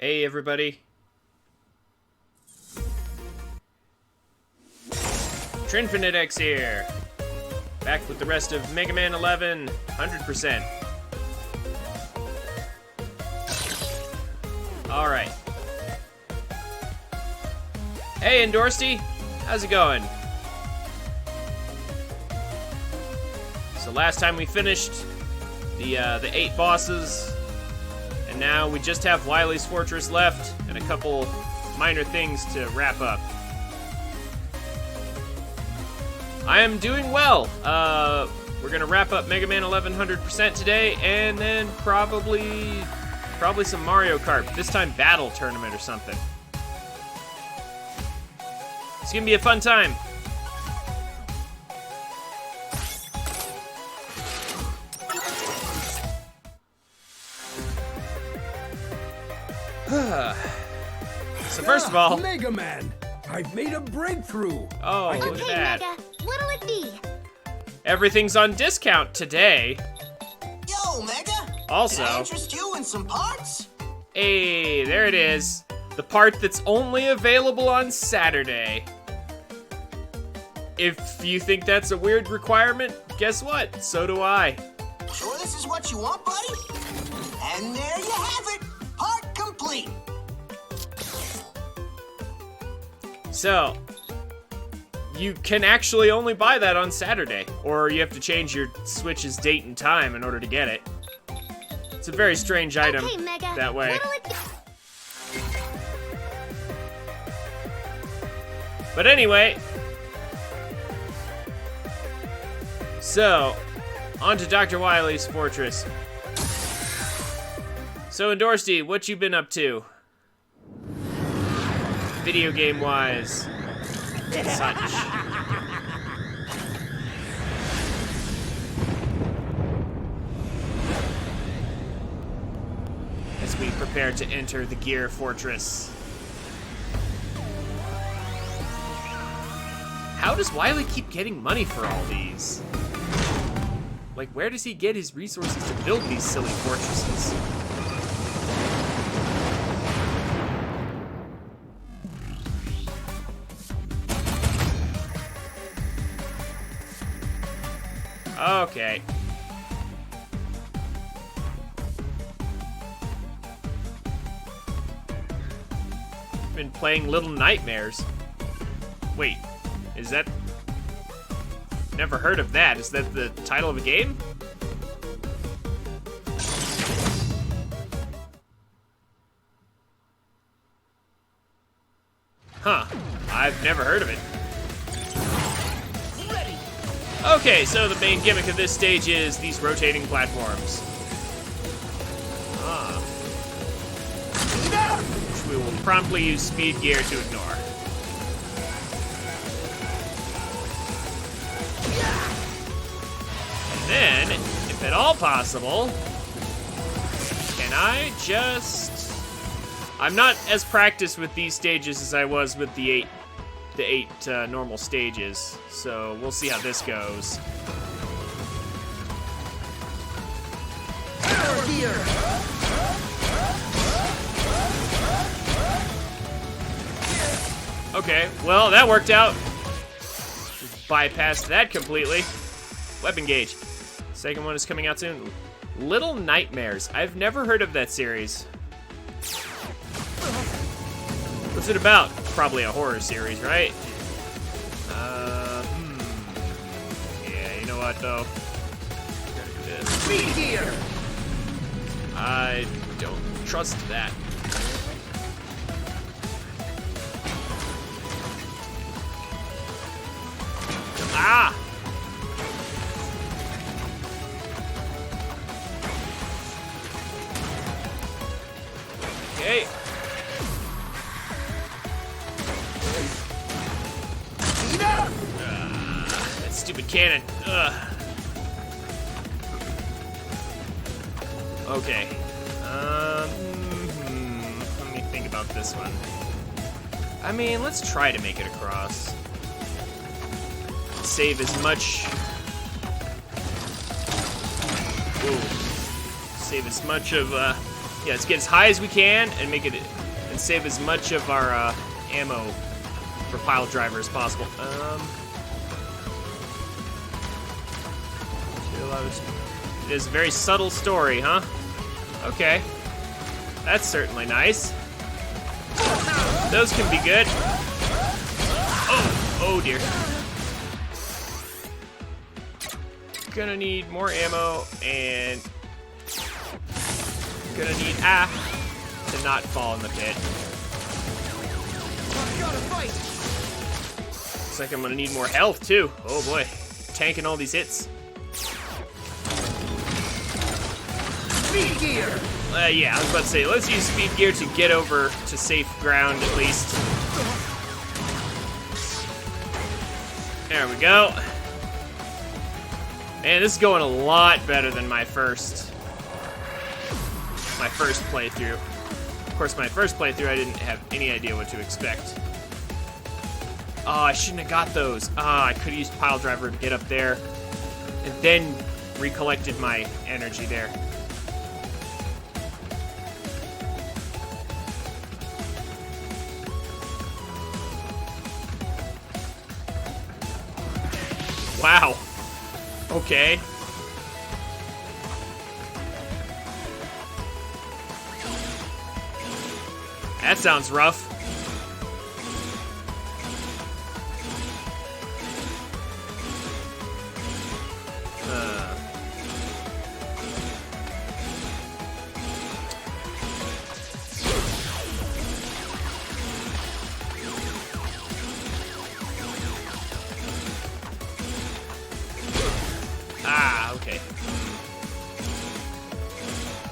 Hey everybody. TrinfiniteX here. Back with the rest of Mega Man 11, 100%. Alright. Hey Endorsty, how's it going? So last time we finished the 8 bosses, and now we just have Wily's Fortress left, and a couple minor things to wrap up. I am doing well. We're gonna wrap up Mega Man 11 100% today, and then probably some Mario Kart. This time Battle Tournament or something. It's gonna be a fun time. So first of all, Mega Man, I've made a breakthrough. Oh, look at that. Mega, what'll it be? Everything's on discount today. Yo, Mega! Also, Can I interest you in some parts? hey, there it is. The part that's only available on Saturday. If you think that's a weird requirement, guess what? So do I. Sure this is what you want, buddy? And there you have it! Part complete! So, you can actually only buy that on Saturday, or you have to change your Switch's date and time in order to get it. It's a very strange item Okay, Mega, that way. what'll it be? But anyway, so, on to Dr. Wily's Fortress. So, Endorsty, what you been up to? Video game-wise, such. As we prepare to enter the Gear Fortress. How does Wily keep getting money for all these? Like, where does he get his resources to build these silly fortresses? Okay. Been playing Little Nightmares. Wait, is that... Never heard of that. Is that the title of a game? Huh. I've never heard of it. Okay, so the main gimmick of this stage is these rotating platforms. Which we will promptly use speed gear to ignore. And then, if at all possible, can I just... I'm not as practiced with these stages as I was with the eight normal stages, so we'll see how this goes. Okay, well, that worked out. Just bypassed that completely. Weapon gauge. Second one is coming out soon. Little Nightmares. I've never heard of that series. What's it about? Probably a horror series, right? Yeah, you know what, though? Gotta do this. Speed gear. I don't trust that. Ah! Okay. That stupid cannon. Ugh. Okay. Let me think about this one. I mean, let's try to make it across. Save as much... Ooh. Save as much of Yeah, let's get as high as we can and make it and save as much of our ammo for pile driver as possible. It is a very subtle story, huh? Okay. That's certainly nice. Those can be good. Oh dear. Gonna need more ammo and gonna need to not fall in the pit. Looks like I'm gonna need more health too. Oh boy, tanking all these hits. Speed gear. Yeah, I was about to say, let's use speed gear to get over to safe ground at least. There we go. Man, this is going a lot better than my first playthrough. Of course, my first playthrough, I didn't have any idea what to expect. Oh, I shouldn't have got those. I could have used pile driver to get up there and then recollected my energy there. Wow. Okay. That sounds rough. Okay.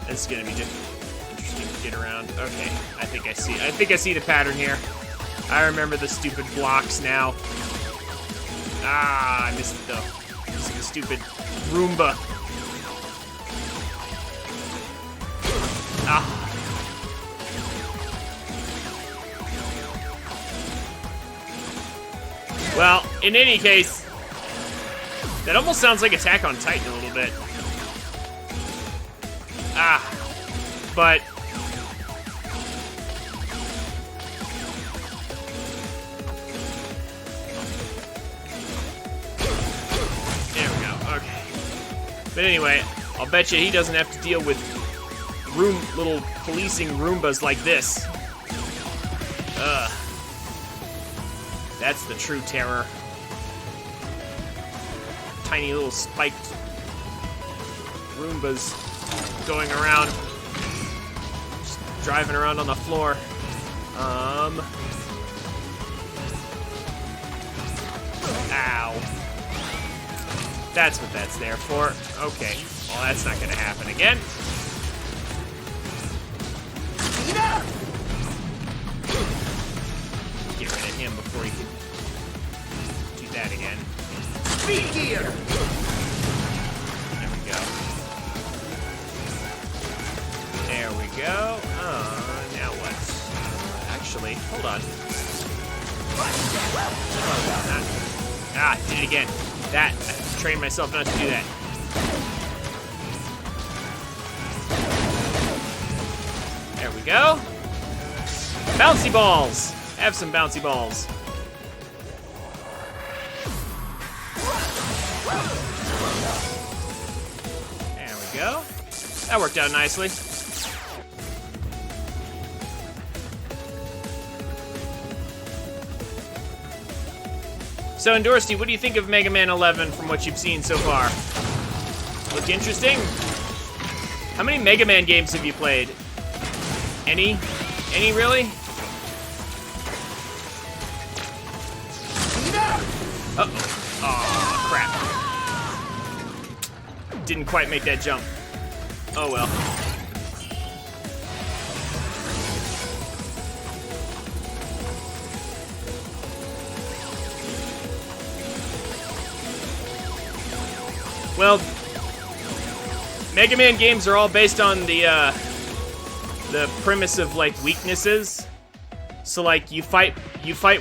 This is gonna be interesting to get around. Okay, I think I see the pattern here. I remember the stupid blocks now. I missed it though. This is the stupid Roomba. Well, in any case, that almost sounds like Attack on Titan a little bit. But there we go. Okay. But anyway, I'll bet you he doesn't have to deal with little policing Roombas like this. That's the true terror. Tiny little spiked Roombas going around, just driving around on the floor. Ow. That's what that's there for. Okay, well that's not gonna happen again. Get rid of him before he can do that again. Speed gear. There we go. There we go. Now what? Actually, hold on. Did it again. That. I have to train myself not to do that. There we go. Bouncy balls. Have some bouncy balls. There we go. That worked out nicely. So, Endorsty, what do you think of Mega Man 11 from what you've seen so far? Look interesting? How many Mega Man games have you played? Any? Any, really? Uh-oh. Aw, crap. Didn't quite make that jump. Oh, well. Well, Mega Man games are all based on the premise of like weaknesses. So like you fight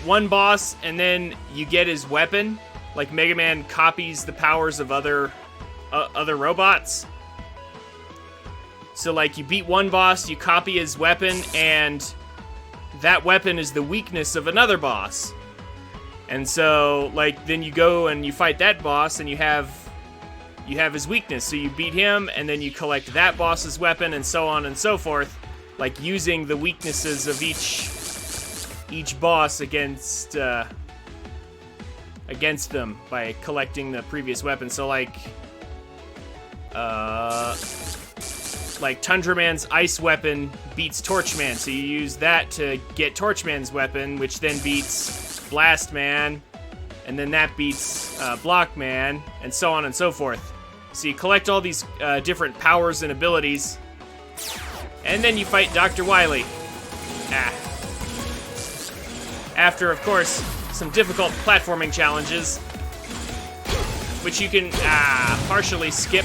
one boss and then you get his weapon. Like Mega Man copies the powers of other robots. So, like, you beat one boss, you copy his weapon, and that weapon is the weakness of another boss. And so, like, then you go and you fight that boss, and you have his weakness. So you beat him, and then you collect that boss's weapon, and so on and so forth. Like, using the weaknesses of each boss against them by collecting the previous weapon. So, like Tundraman's ice weapon beats Torchman, so you use that to get Torchman's weapon, which then beats Blastman, and then that beats Blockman, and so on and so forth. So you collect all these different powers and abilities, and then you fight Dr. Wily. After, of course, some difficult platforming challenges, which you can partially skip,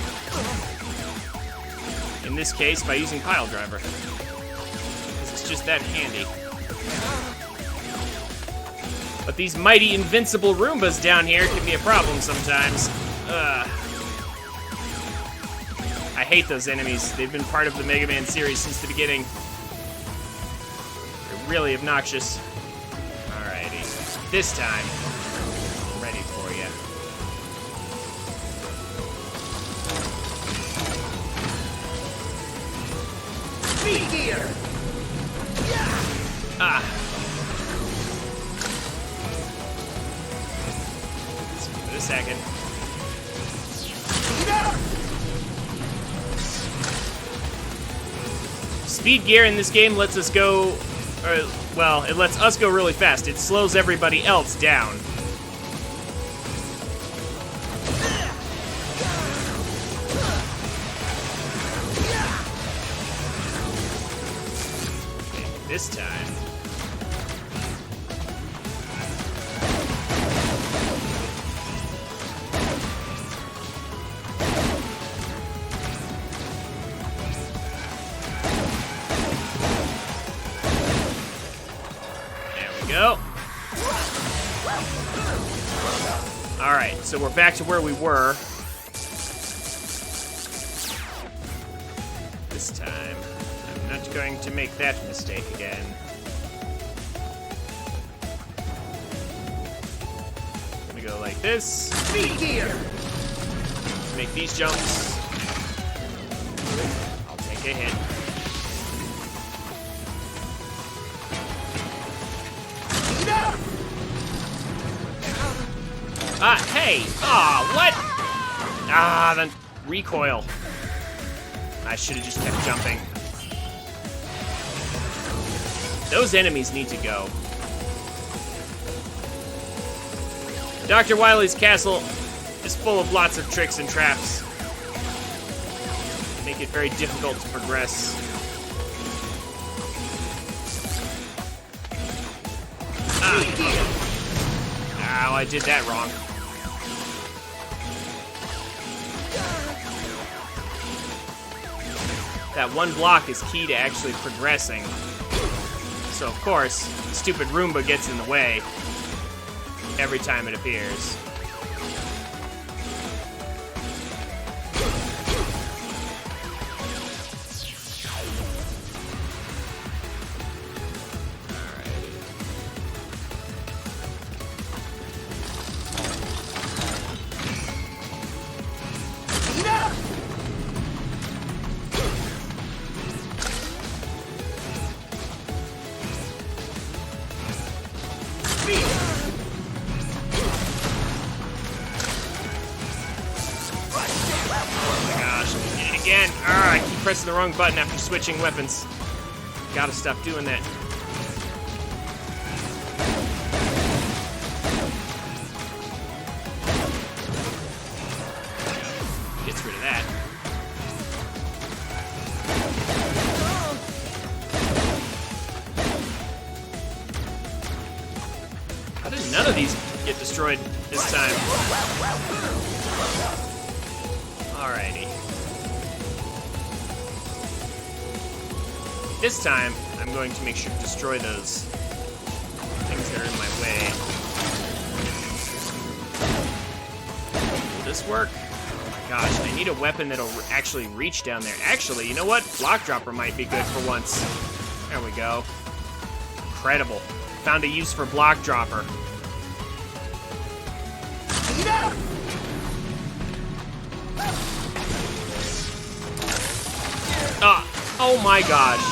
in this case, by using Pile Driver, because it's just that handy. But these mighty invincible Roombas down here can be a problem sometimes. I hate those enemies. They've been part of the Mega Man series since the beginning. They're really obnoxious. Alrighty. This time, I'm ready for you. Speed gear. Wait a second. Speed gear in this game lets us go, well, it lets us go really fast. It slows everybody else down. Okay, this time. Go. Alright, so we're back to where we were. This time, I'm not going to make that mistake again. I'm gonna go like this. Speed gear. Make these jumps. I'll take a hit. Hey! What? The recoil. I should have just kept jumping. Those enemies need to go. Dr. Wily's castle is full of lots of tricks and traps. Make it very difficult to progress. Ow, I did that wrong. That one block is key to actually progressing. So, of course, stupid Roomba gets in the way every time it appears. Again. I keep pressing the wrong button after switching weapons. Gotta stop doing that. Gets rid of that. How did none of these get destroyed this time? Alrighty. This time, I'm going to make sure to destroy those things that are in my way. Will this work? Gosh, I need a weapon that'll actually reach down there. Actually, you know what? Block dropper might be good for once. There we go. Incredible. Found a use for block dropper. Oh my gosh.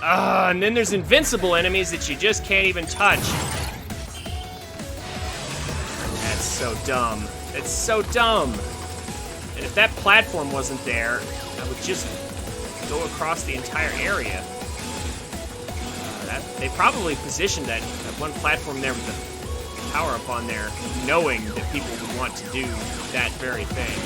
And then there's invincible enemies that you just can't even touch. That's so dumb. It's so dumb. And if that platform wasn't there, I would just go across the entire area. They probably positioned that one platform there with the power up on there, knowing that people would want to do that very thing.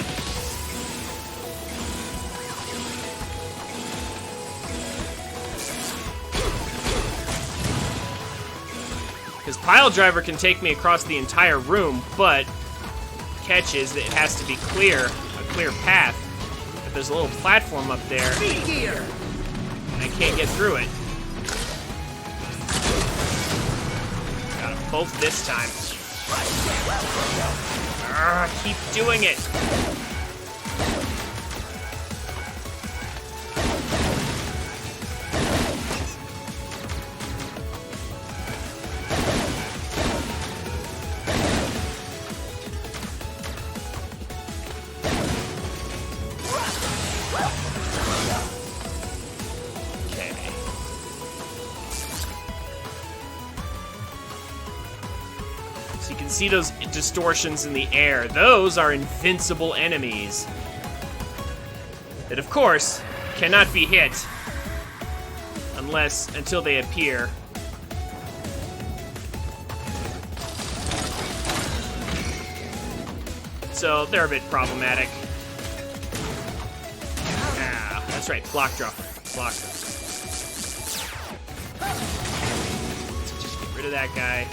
Because Pile Driver can take me across the entire room, but catch is that it has to be clear, a clear path. If there's a little platform up there, and I can't get through it. Got them both this time. Keep doing it. See those distortions in the air. Those are invincible enemies that, of course, cannot be hit until they appear. So they're a bit problematic. Ah, that's right, block dropper. Block dropper. Just get rid of that guy.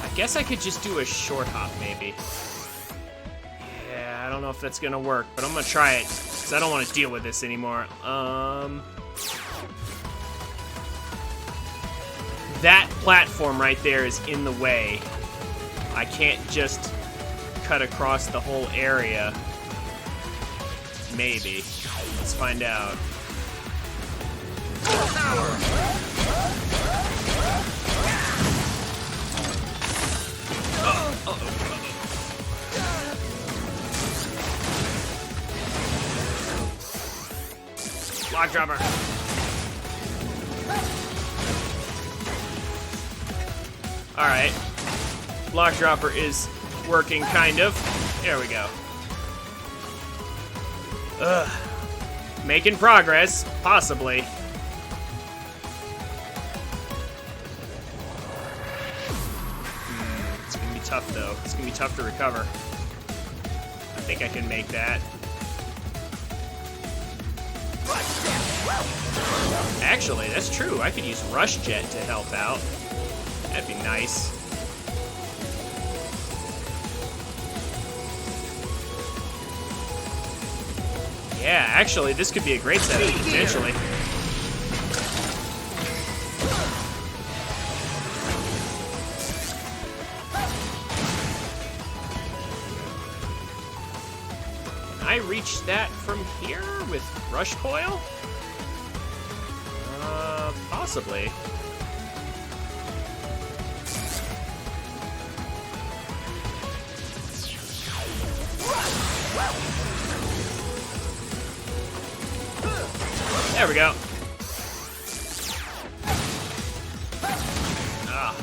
I guess I could just do a short hop, maybe. Yeah, I don't know if that's gonna work, but I'm gonna try it, because I don't want to deal with this anymore. That platform right there is in the way. I can't just cut across the whole area. Maybe. Let's find out. Block dropper. Alright. Block dropper is working, kind of. There we go. Ugh. Making progress, possibly. It's gonna be tough, though. It's gonna be tough to recover. I think I can make that. Actually, that's true. I could use Rush Jet to help out. That'd be nice. Yeah, actually, this could be a great setup, potentially. Can I reach that from here with Rush Coil? Possibly. There we go. Ah.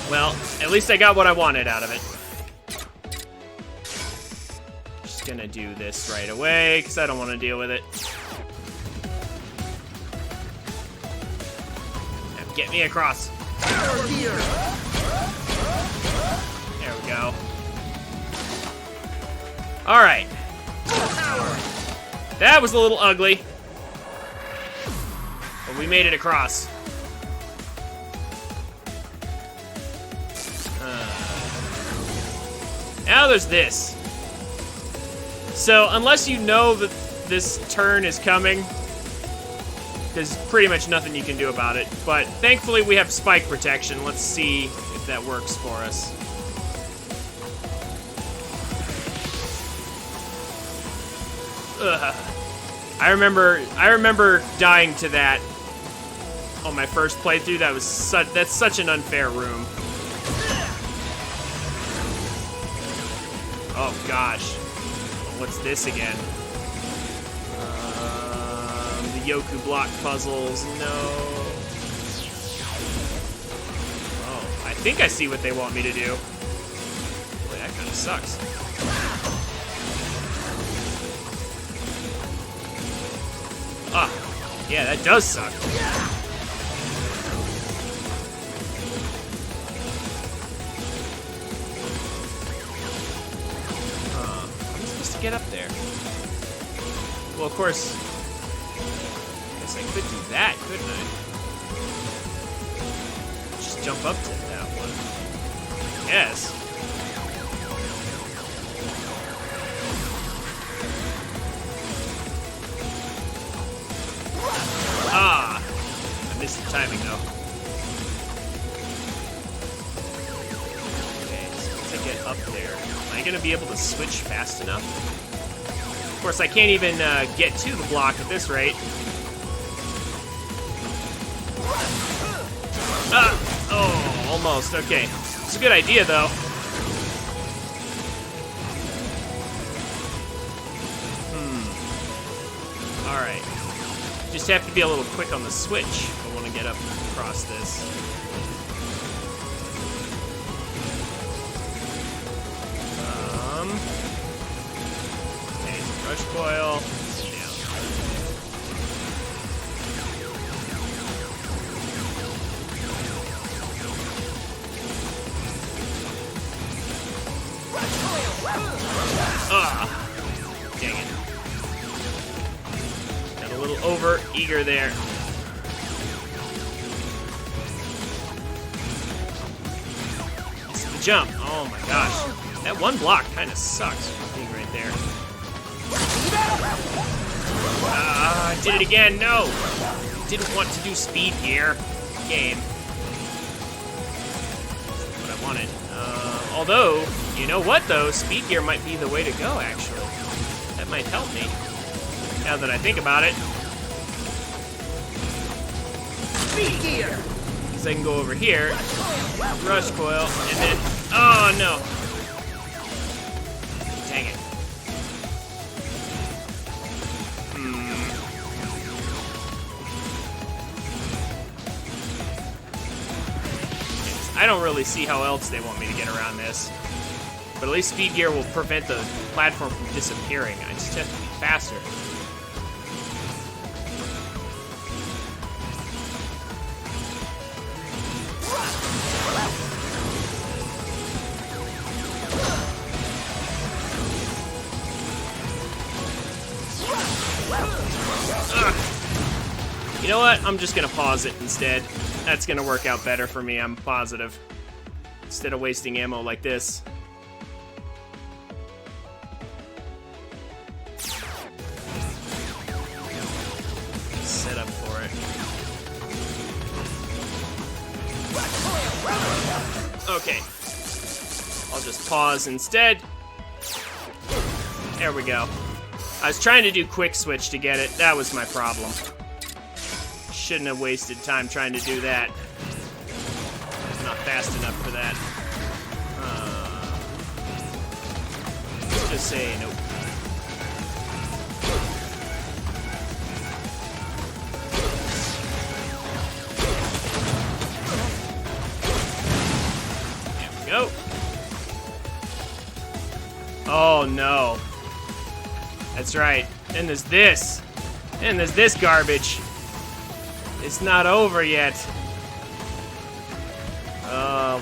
Well, at least I got what I wanted out of it. Just gonna do this right away, because I don't want to deal with it. Now get me across. There we go. Alright. That was a little ugly. But we made it across. Now there's this. So, unless you know that this turn is coming, There's pretty much nothing you can do about it. But thankfully we have spike protection. Let's see if that works for us. Ugh. I remember dying to that on my first playthrough. That's such an unfair room. Oh gosh. What's this again? The Yoku block puzzles. No. Oh, I think I see what they want me to do. Boy, that kind of sucks. Ah, yeah, that does suck. How am I supposed to get up there? Well, of course, I guess I could do that, couldn't I? Just jump up to that one. Yes. Ah! I missed the timing, though. Okay, so once I get up there, am I going to be able to switch fast enough? Of course, I can't even get to the block at this rate. Ah! Oh, almost. Okay. It's a good idea, though. Alright. Just have to be a little quick on the switch if I want to get up across this. Okay, rush coil. Down. Ah! Dang it. A little over eager there. It's the jump. Oh my gosh. That one block kind of sucks. Being right there. I did it again. No. Didn't want to do speed gear. Game. That's what I wanted. Although, you know what though? Speed gear might be the way to go, actually. That might help me. Now that I think about it. Speed gear. Because I can go over here, rush coil, and then, oh no. Dang it. I don't really see how else they want me to get around this. But at least speed gear will prevent the platform from disappearing. I just have to be faster. You know what? I'm just gonna pause it instead. That's gonna work out better for me, I'm positive. Instead of wasting ammo like this. Set up for it. Okay. I'll just pause instead. There we go. I was trying to do quick switch to get it. That was my problem. Shouldn't have wasted time trying to do that. Not fast enough for that. Let's just say nope. There we go. Oh no. That's right. And there's this. And there's this garbage. It's not over yet.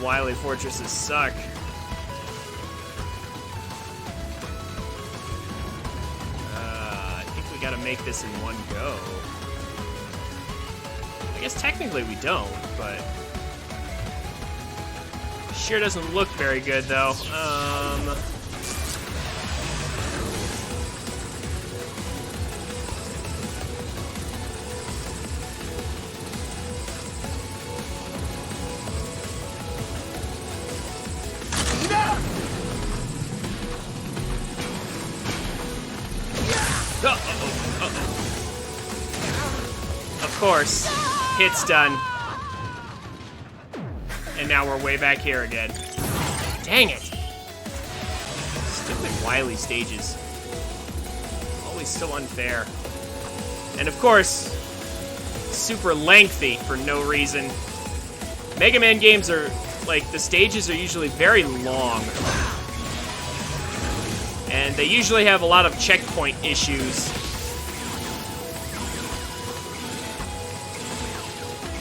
Wily fortresses suck. I think we gotta make this in one go. I guess technically we don't, but... Sure doesn't look very good, though. Uh-oh. Uh-oh. Of course. Hit's done. And now we're way back here again. Dang it. Stupid Wily stages. Always so unfair. And of course, super lengthy for no reason. Mega Man games are, like, the stages are usually very long. And they usually have a lot of checkpoint issues.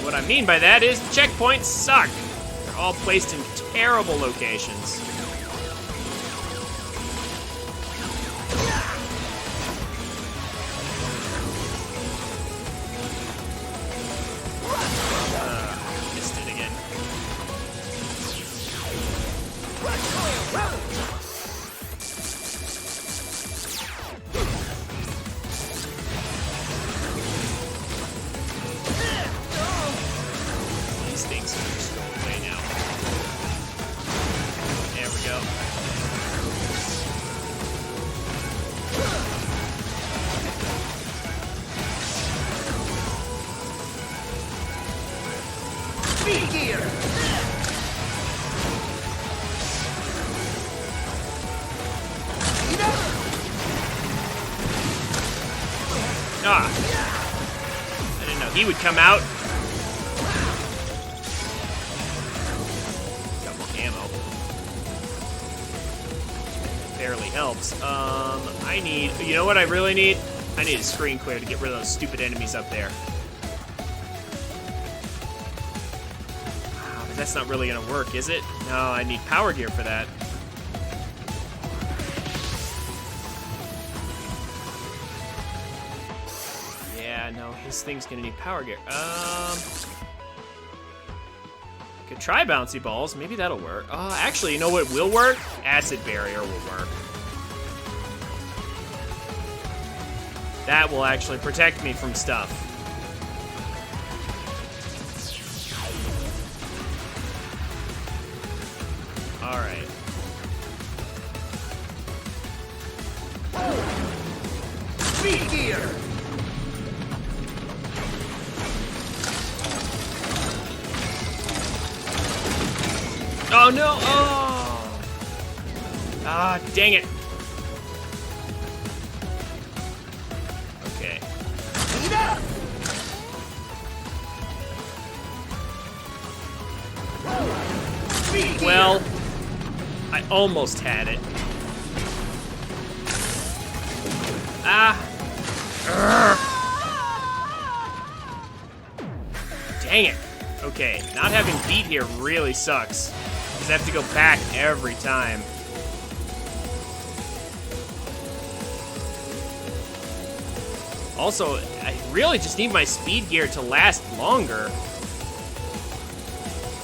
What I mean by that is the checkpoints suck. They're all placed in terrible locations. Missed it again. These things are just going away now. There we go. Speed gear. Ah! I didn't know he would come out. Got more ammo. Barely helps. I need... You know what I really need? I need a screen clear to get rid of those stupid enemies up there. But that's not really gonna work, is it? No, I need power gear for that. Yeah, no, his thing's gonna need power gear. Could try bouncy balls. Maybe that'll work. Actually, you know what will work? Acid barrier will work. That will actually protect me from stuff. All right. Speed gear. Oh no! Oh! Ah, dang it! Okay. Speed up. Speed gear. Well, I almost had it. Ah! Urgh. Dang it. Okay, not having beat here really sucks. Because I have to go back every time. Also, I really just need my speed gear to last longer.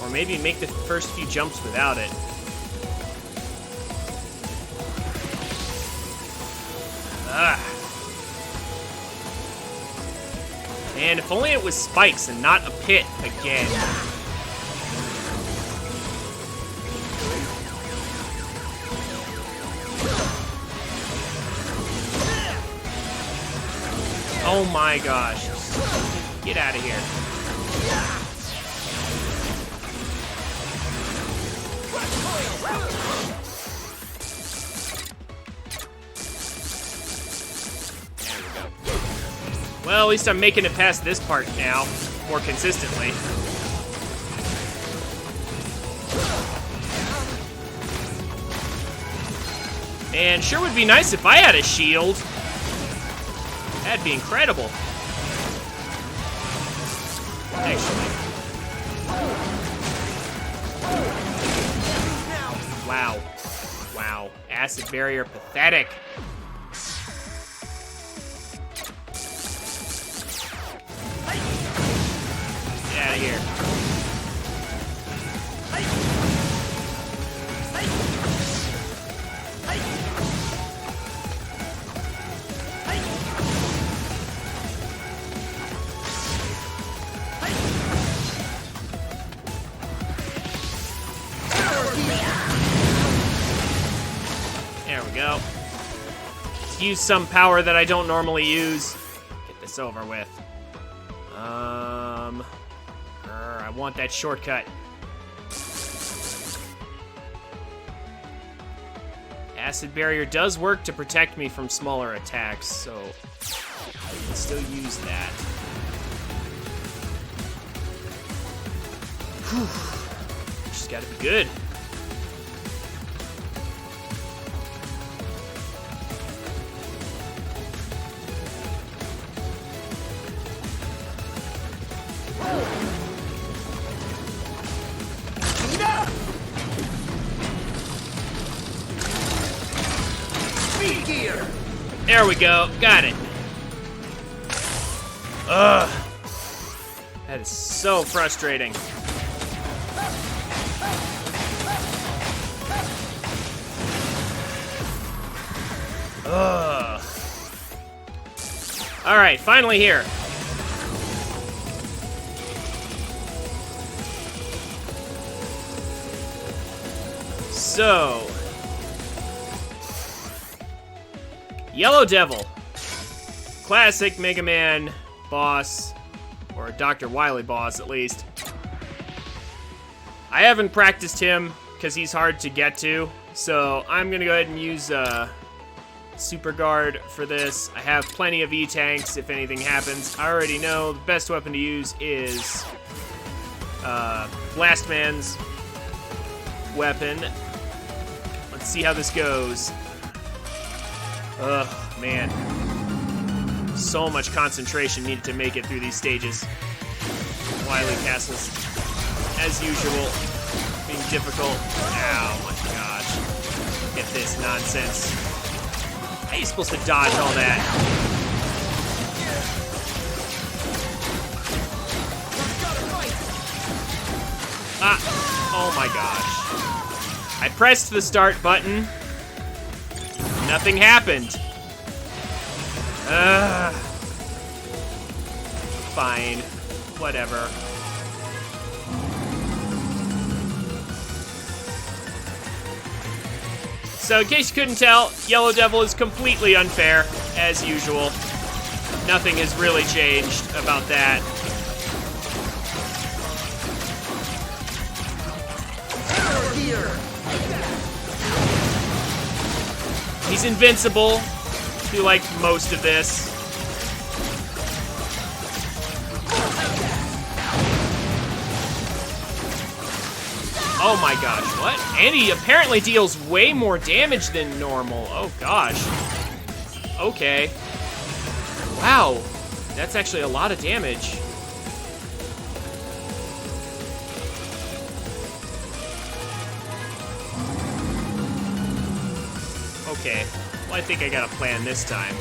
Or maybe make the first few jumps without it. Ah. Man, if only it was spikes and not a pit again. Oh my gosh. Get out of here. There we go. Well, at least I'm making it past this part now, more consistently. And sure would be nice if I had a shield. That'd be incredible. Actually. Wow. Wow. Acid barrier, pathetic. Get out of here. There we go. use some power that I don't normally use. Get this over with. I want that shortcut. Acid barrier does work to protect me from smaller attacks, so I can still use that. Whew. Just gotta be good. There we go. Got it. Ugh. That is so frustrating. Ugh. All right, finally here. So, Yellow Devil, classic Mega Man boss, or Dr. Wily boss at least. I haven't practiced him because he's hard to get to, so I'm gonna go ahead and use Super Guard for this. I have plenty of E-tanks if anything happens. I already know the best weapon to use is Blast Man's weapon. Let's see how this goes. Ugh, man. So much concentration needed to make it through these stages. Wily castles, as usual, being difficult. Oh my gosh. Get this nonsense. How are you supposed to dodge all that? Ah, oh my gosh. I pressed the start button. Nothing happened. Fine. Whatever. So, in case you couldn't tell, Yellow Devil is completely unfair, as usual. Nothing has really changed about that. He's invincible through, like, most of this. Oh my gosh, what? And he apparently deals way more damage than normal. Oh gosh. Okay. Wow. That's actually a lot of damage. Okay. Well, I think I got a plan this time.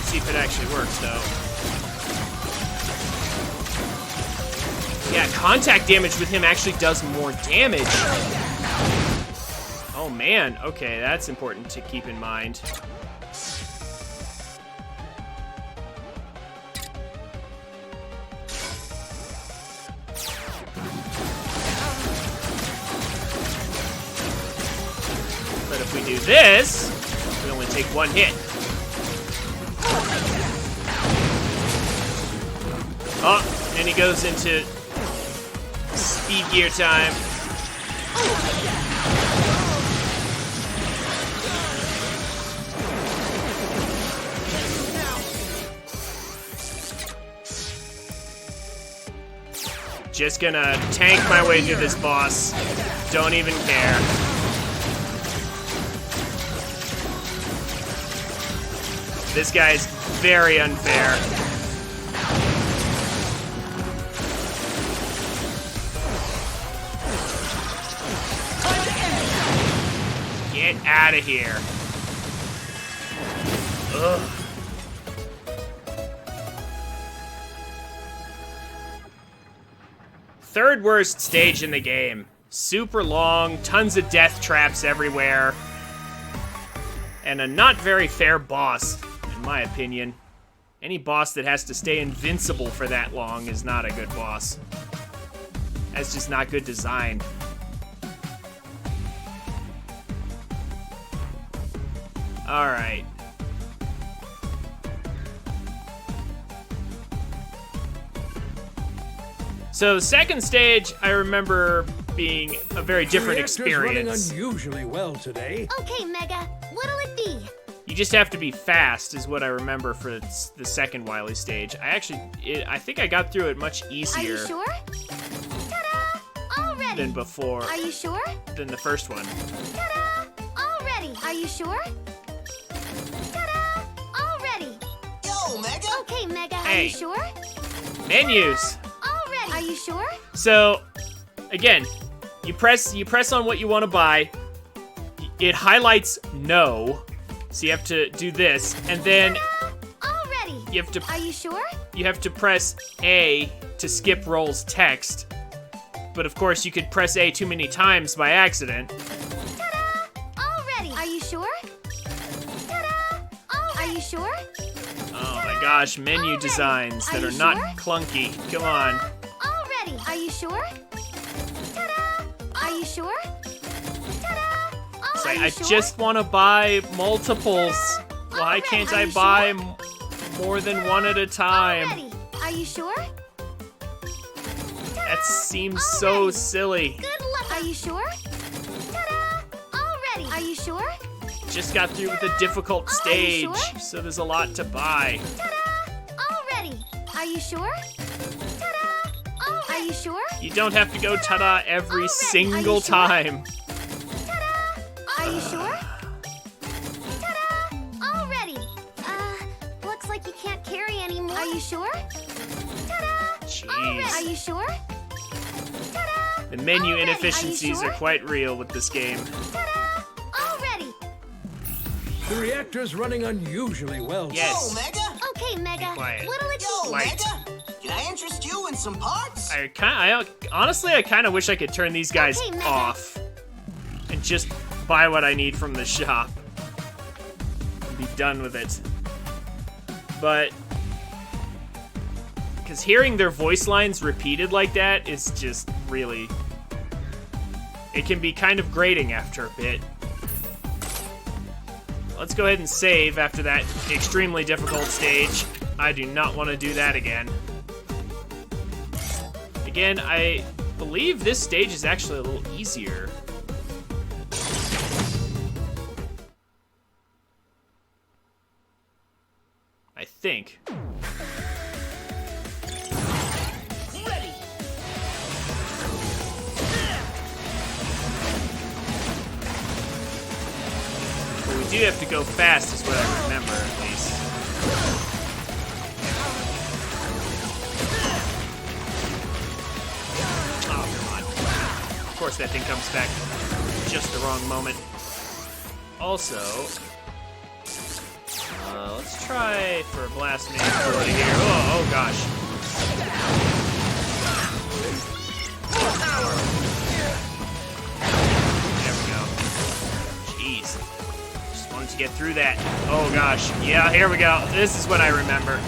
See if it actually works, though. Yeah, contact damage with him actually does more damage. Oh man, okay, that's important to keep in mind. But if we do this, we only take one hit. Oh, and he goes into speed gear time. Just gonna tank my way through this boss. Don't even care. This guy's very unfair. Get out of here. Ugh. Third worst stage in the game. Super long, tons of death traps everywhere. And a not very fair boss, in my opinion. Any boss that has to stay invincible for that long is not a good boss. That's just not good design. All right. So the second stage, I remember being a very different experience. Running unusually well today. Okay, Mega. What'll it be? You just have to be fast, is what I remember for the second Wily stage. I think I got through it much Are easier you sure? Ta-da! All ready. than before, Are you sure? than the first one. Ta-da! All ready. Are you sure? Ta-da! All ready. Yo, Mega. Okay, Mega. Are Hey. you sure? Menus. All ready. Are you sure? So, again, you press on what you want to buy. It highlights no, so you have to do this, and then Ta-da! All ready. you have to Are you sure? press A to skip Roll's text. But of course, you could press A too many times by accident. Ta-da! All ready. Are you sure? Ta-da! All ready. Are you sure? Oh my gosh, menu Already. designs that Are are you not sure? clunky. Come on. All ready. Are you sure? Ta-da! Are you sure? Ta-da! It's Are like, you I sure? just want to buy multiples. Why Already. can't Are I you buy sure? more than one at a time? All ready. Are you sure? That seems All so ready. silly. Good luck. Are you sure? Ta-da! All ready. Are you sure? Just got through with a difficult Oh, are you stage, sure? so there's a lot to buy. Ta-da! All ready. Are you sure? Ta-da! All ready. Are you sure? You don't have to go ta-da every Already. Are you single sure? time. Ta-da! Are you sure? Ta-da! All ready. Looks like you can't carry anymore. Are you sure? Ta-da! All ready. Are Jeez. you sure? Ta-da! The menu All ready. inefficiencies Are you are sure? quite real with this game. Ta-da! All ready. The reactor's running unusually well. Yes. Yo, Mega. Okay, Mega. Quiet. What'll it Yo, be? Light. Mega. Can I interest you in some parts? Honestly, I kind of wish I could turn these guys Okay, Mega. off and just buy what I need from the shop and be done with it. But because hearing their voice lines repeated like that is just really, it can be kind of grating after a bit. Let's go ahead and save after that extremely difficult stage. I do not want to do that again. Again, I believe this stage is actually a little easier. I think. Ready. But we do have to go fast, is what I remember, at least. Oh, come on. Of course that thing comes back just the wrong moment. Also, let's try for a blast man ability here. Oh gosh. There we go. Jeez. Just wanted to get through that. Oh gosh. Yeah, here we go. This is what I remember.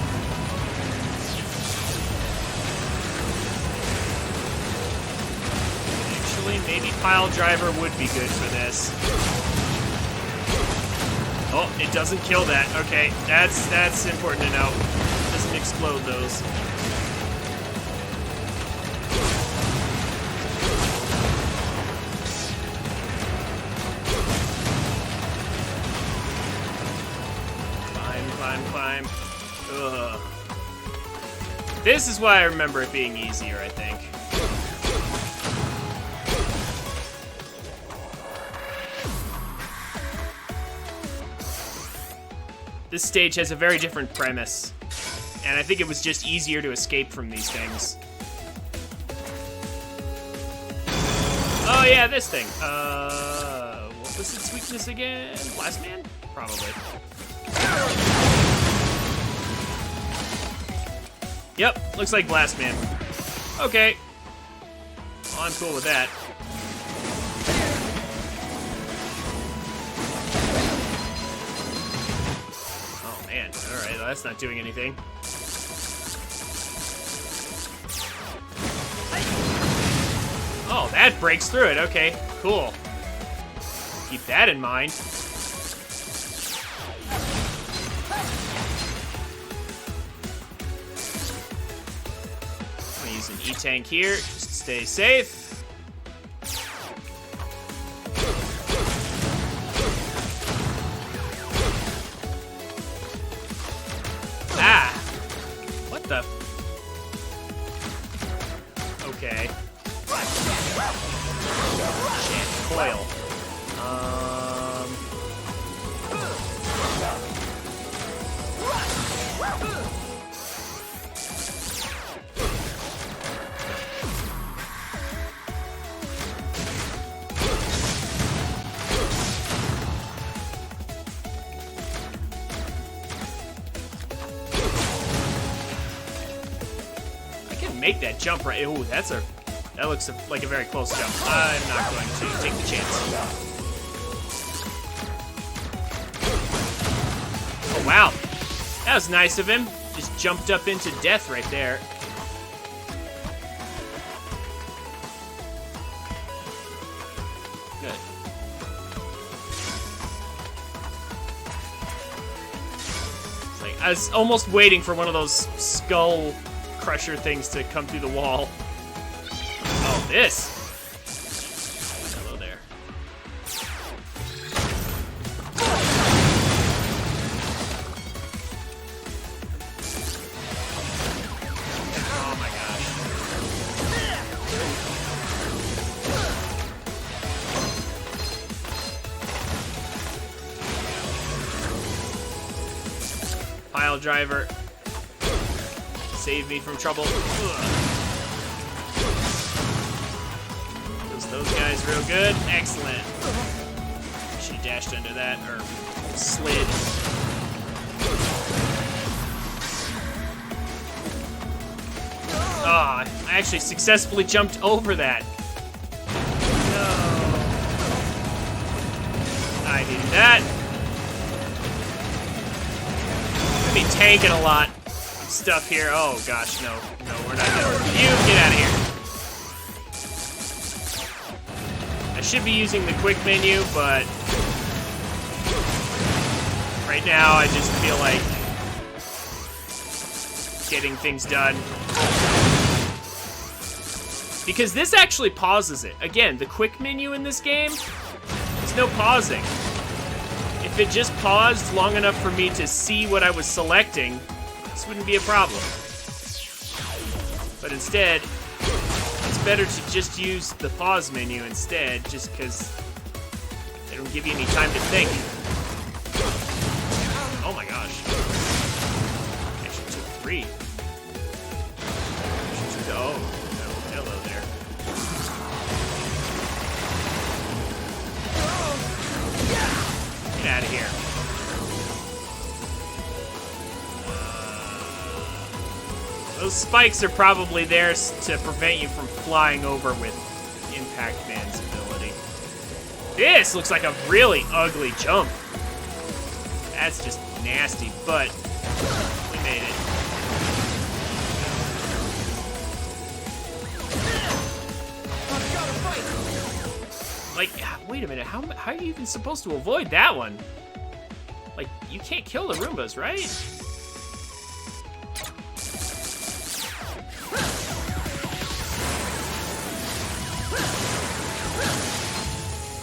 Actually, maybe pile driver would be good for this. Oh, it doesn't kill that. Okay, that's important to know. It doesn't explode those. Climb, climb, climb. Ugh. This is why I remember it being easier, I think. This stage has a very different premise, and I think it was just easier to escape from these things. Oh yeah, this thing. What was its weakness again? Blast Man? Probably. Yep, looks like Blast Man. Okay. Well, I'm cool with that. Oh man, alright, well, that's not doing anything. Oh, that breaks through it, okay, cool. Keep that in mind. E-tank here, just stay safe. Ah! What the? Okay. Shit, coil. Make that jump right. Ooh, that looks like a very close jump. I'm not going to take the chance. Oh wow, that was nice of him. Just jumped up into death right there. Good. It's like I was almost waiting for one of those skull crusher things to come through the wall. Oh, this. Hello there. Oh my gosh. Pile driver. Save me from trouble. Those guys real good. Excellent. She dashed under that, or slid. Ah, I actually successfully jumped over that. No. I needed that. Gonna be tanking a lot. Stuff here. Oh gosh, no, we're not gonna. You get out of here. I should be using the quick menu, but right now I just feel like getting things done. Because this actually pauses it. Again, the quick menu in this game, there's no pausing. If it just paused long enough for me to see what I was selecting, this wouldn't be a problem. But instead, it's better to just use the pause menu instead, just because they don't give you any time to think. Oh my gosh. Actually took 3. Oh, hello there. Get out of here. Those spikes are probably there to prevent you from flying over with Impact Man's ability. This looks like a really ugly jump. That's just nasty, but we made it. Like, wait a minute, how are you even supposed to avoid that one? Like, you can't kill the Roombas, right?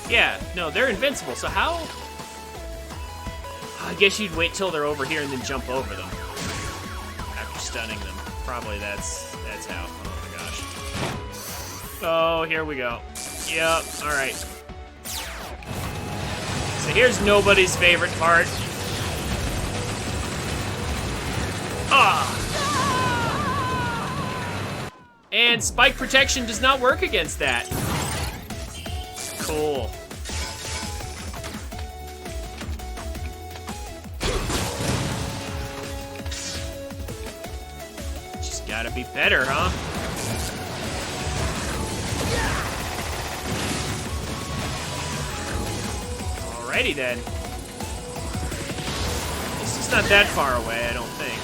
Yeah, no, they're invincible, so how? I guess you'd wait till they're over here and then jump over them. After stunning them. Probably that's how. Oh my gosh. Oh, here we go. Yep, alright. So here's nobody's favorite part. Ah! And spike protection does not work against that. Cool. Just gotta be better, huh? Alrighty then. This is not that far away, I don't think.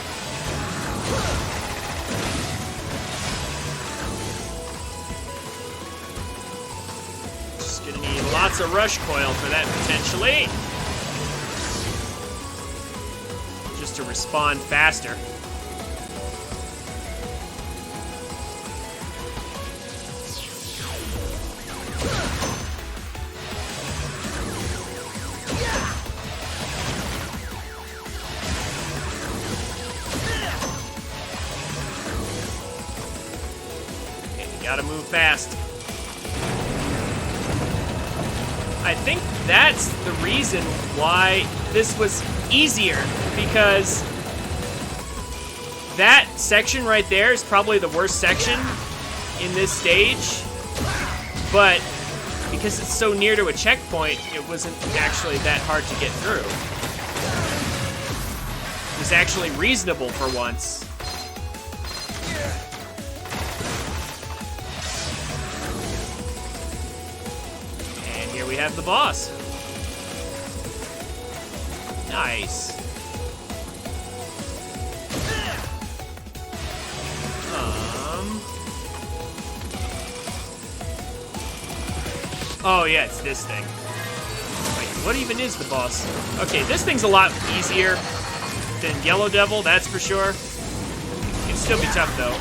Gonna need lots of rush coil for that, potentially. Just to respond faster. Gotta move fast. I think that's the reason why this was easier, because that section right there is probably the worst section in this stage, but because it's so near to a checkpoint, it wasn't actually that hard to get through. It was actually reasonable for once. And here we have the boss. Nice. Oh yeah, it's this thing. Wait, what even is the boss? Okay, this thing's a lot easier than Yellow Devil, that's for sure. It can still be tough though.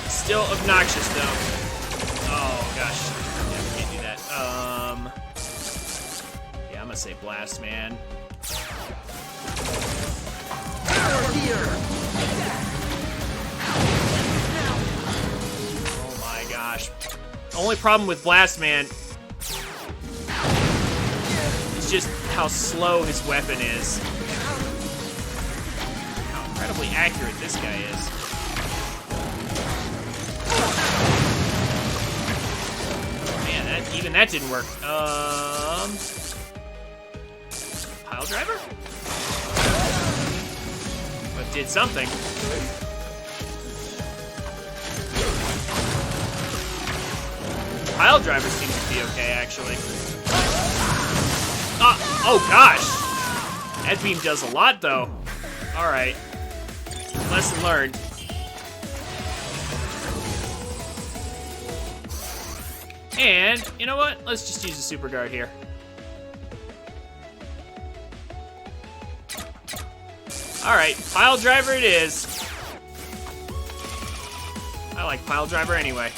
Still obnoxious though. Oh gosh. Yeah, we can't do that. Yeah, I'm gonna say Blast Man. Oh my gosh. Only problem with Blast Man is just how slow his weapon is. How incredibly accurate this guy is. Man, even that didn't work. Pile driver? But did something. Pile driver seems to be okay, actually. Oh gosh! That beam does a lot, though. Alright. Lesson learned. And, you know what? Let's just use a super guard here. Alright, pile driver it is. I like pile driver anyway.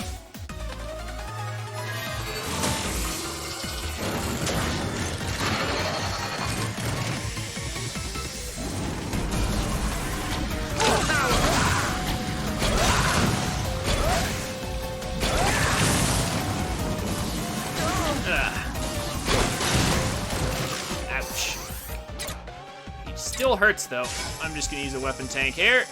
Ouch. He still hurts though. I'm just gonna use a weapon tank here.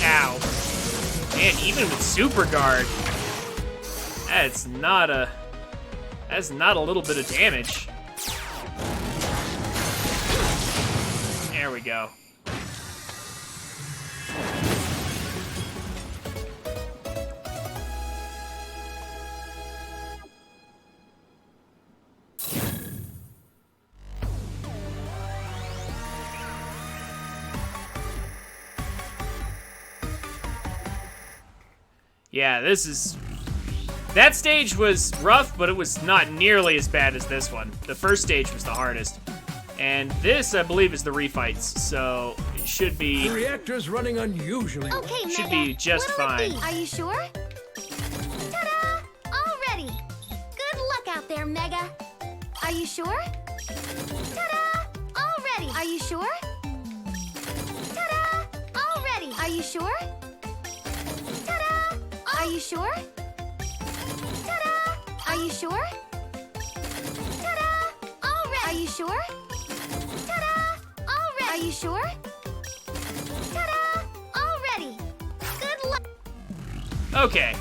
Ow. Man, even with super guard, that's not a little bit of damage. There we go. Yeah, that stage was rough, but it was not nearly as bad as this one. The first stage was the hardest. And this, I believe, is the refights, so it should be... The reactor's running unusually well. Okay, Should Mega. be just What'll it fine. be? Are you sure? Ta-da! All ready. Good luck out there, Mega. Are you sure? Ta-da! All ready. Are you sure? Ta-da! All ready. Are you sure? Ta-da! Are you sure? Ta-da! Are you sure? Ta-da! All ready. Are you sure? Ta-da! All ready. Are you sure? Ta-da! All ready. Good luck. Okay.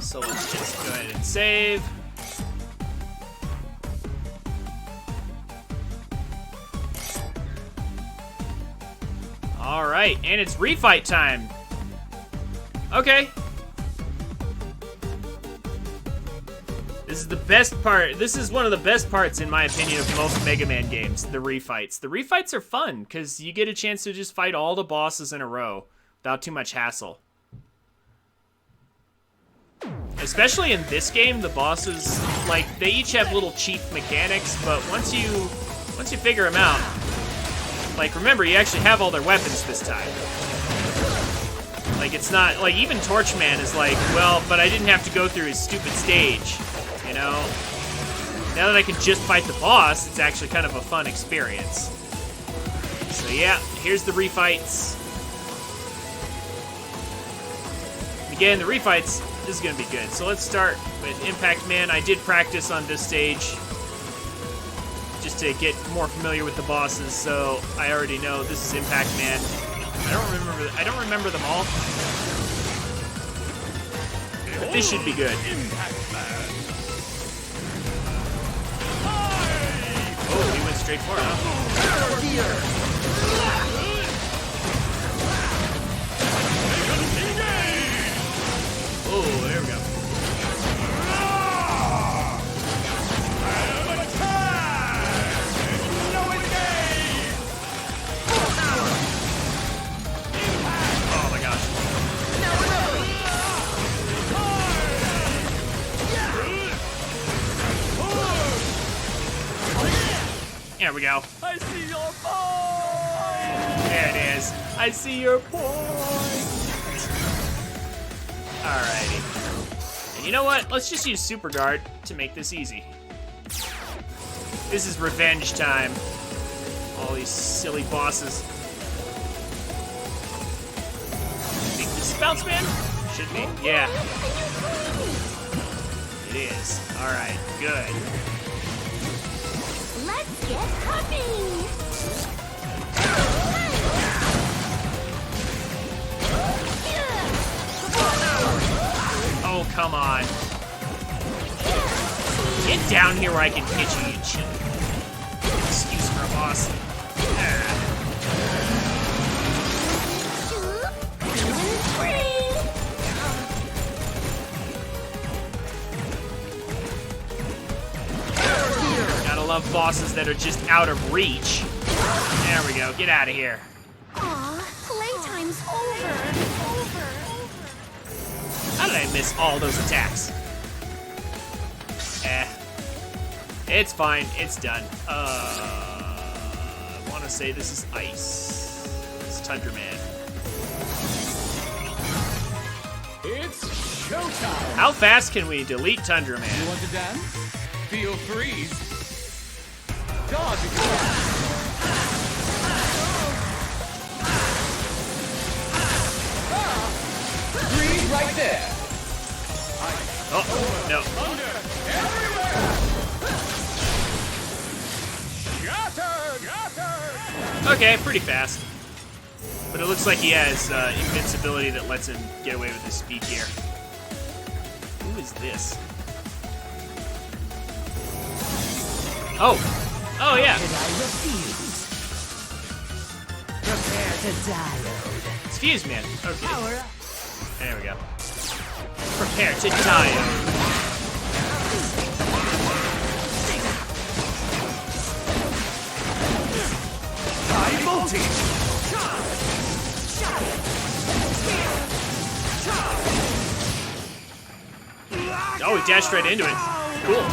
So let's just go ahead and save. All right, and it's refight time. Okay. This is the best part. This is one of the best parts, in my opinion, of most Mega Man games, the refights. The refights are fun, because you get a chance to just fight all the bosses in a row without too much hassle. Especially in this game, the bosses, like, they each have little cheap mechanics, but once you Once you figure them out, like, remember, you actually have all their weapons this time. Like, it's not, like, even Torchman is like, well, but I didn't have to go through his stupid stage, you know? Now that I can just fight the boss, it's actually kind of a fun experience. So yeah, here's the refights. Again, the refights, this is gonna be good. So let's start with Impact Man. I did practice on this stage just to get more familiar with the bosses, so I already know this is Impact Man. I don't remember them all. But this should be good. Oh, he went straight for it, huh? Oh, there we go. Oh my gosh. There we go. I see your point! There it is. I see your point. Alrighty. And you know what? Let's just use Super Guard to make this easy. This is revenge time. All these silly bosses. Think this is Bounce Man? Should be. Yeah. It is. Alright, good. Let's get humming! Oh, come on. Get down here where I can hit you, you chip. Excuse for a boss. Gotta love bosses that are just out of reach. There we go. Get out of here. Aw, playtime's over. How did I miss all those attacks? It's fine. It's done. I want to say this is Ice. It's Tundra Man. It's showtime! How fast can we delete Tundra You Man? want to dance? Feel freeze. Dodge if you want. Freeze right there. Oh, no. Okay, pretty fast. But it looks like he has invincibility that lets him get away with his speed gear. Who is this? Oh. Oh, yeah. Prepare to die. It's Fuse Man. Okay. Power up. There we go. Prepare to die. High voltage. Oh, he dashed right into it. Cool.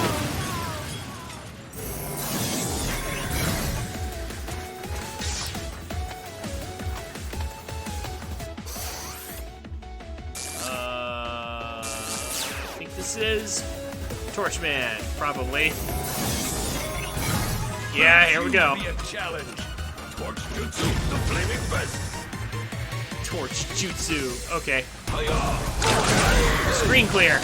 I think this is Torchman, probably. Yeah, here we go. Be a challenge. Torch Jutsu, the flaming fist. Torch Jutsu. Okay. Hiya. Screen clear.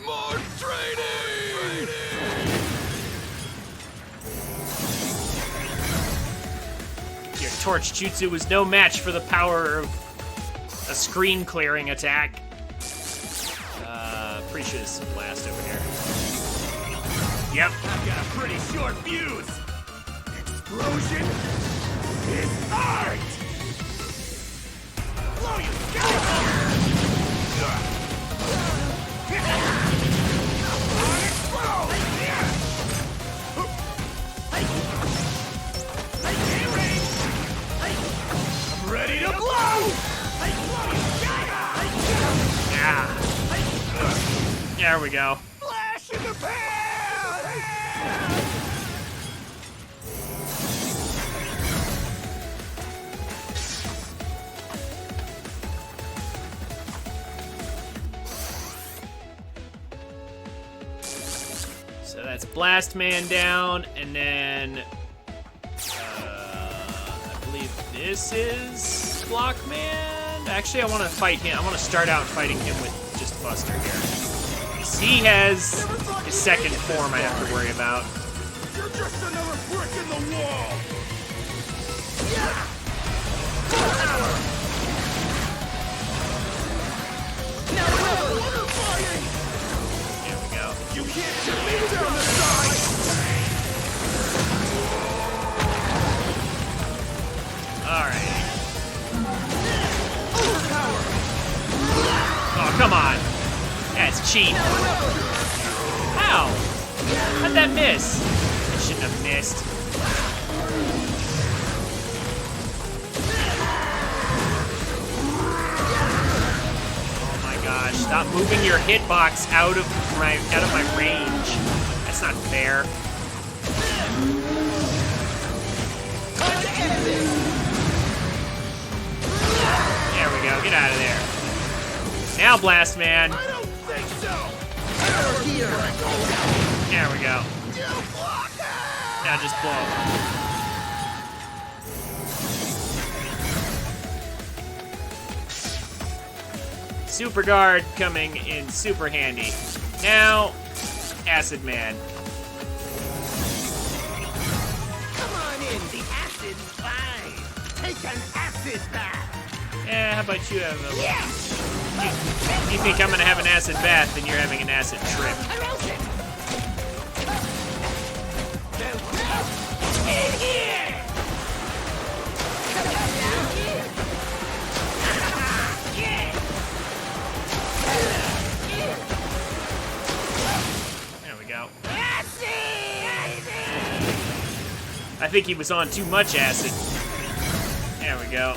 More training. Your Torch Jutsu was no match for the power of a screen clearing attack. Pretty sure this is blast over here. Yep. I've got a pretty short fuse. Explosion is art. Blow you I'm ready to blow. There we go. Flash in the pan! So that's Blast Man down, and then I believe this is Block Man. Actually, I want to fight him. I want to start out fighting him with just Buster here. He has his second form I have to worry about. You're just another brick in the wall! There we go. You can't shoot me down the side! Alright. Oh, come on. That's cheap. How? How'd that miss? I shouldn't have missed. Oh my gosh. Stop moving your hitbox out of my range. That's not fair. There we go. Get out of there. Now, Blast Man. I don't think so! There we go. You block it! Now just blow. Super Guard coming in super handy. Now, Acid Man. Come on in, the acid's fine. Take an acid bath. Yeah, how about you have a... You think I'm gonna have an acid bath, then you're having an acid trip. In here! There we go. I think he was on too much acid. There we go.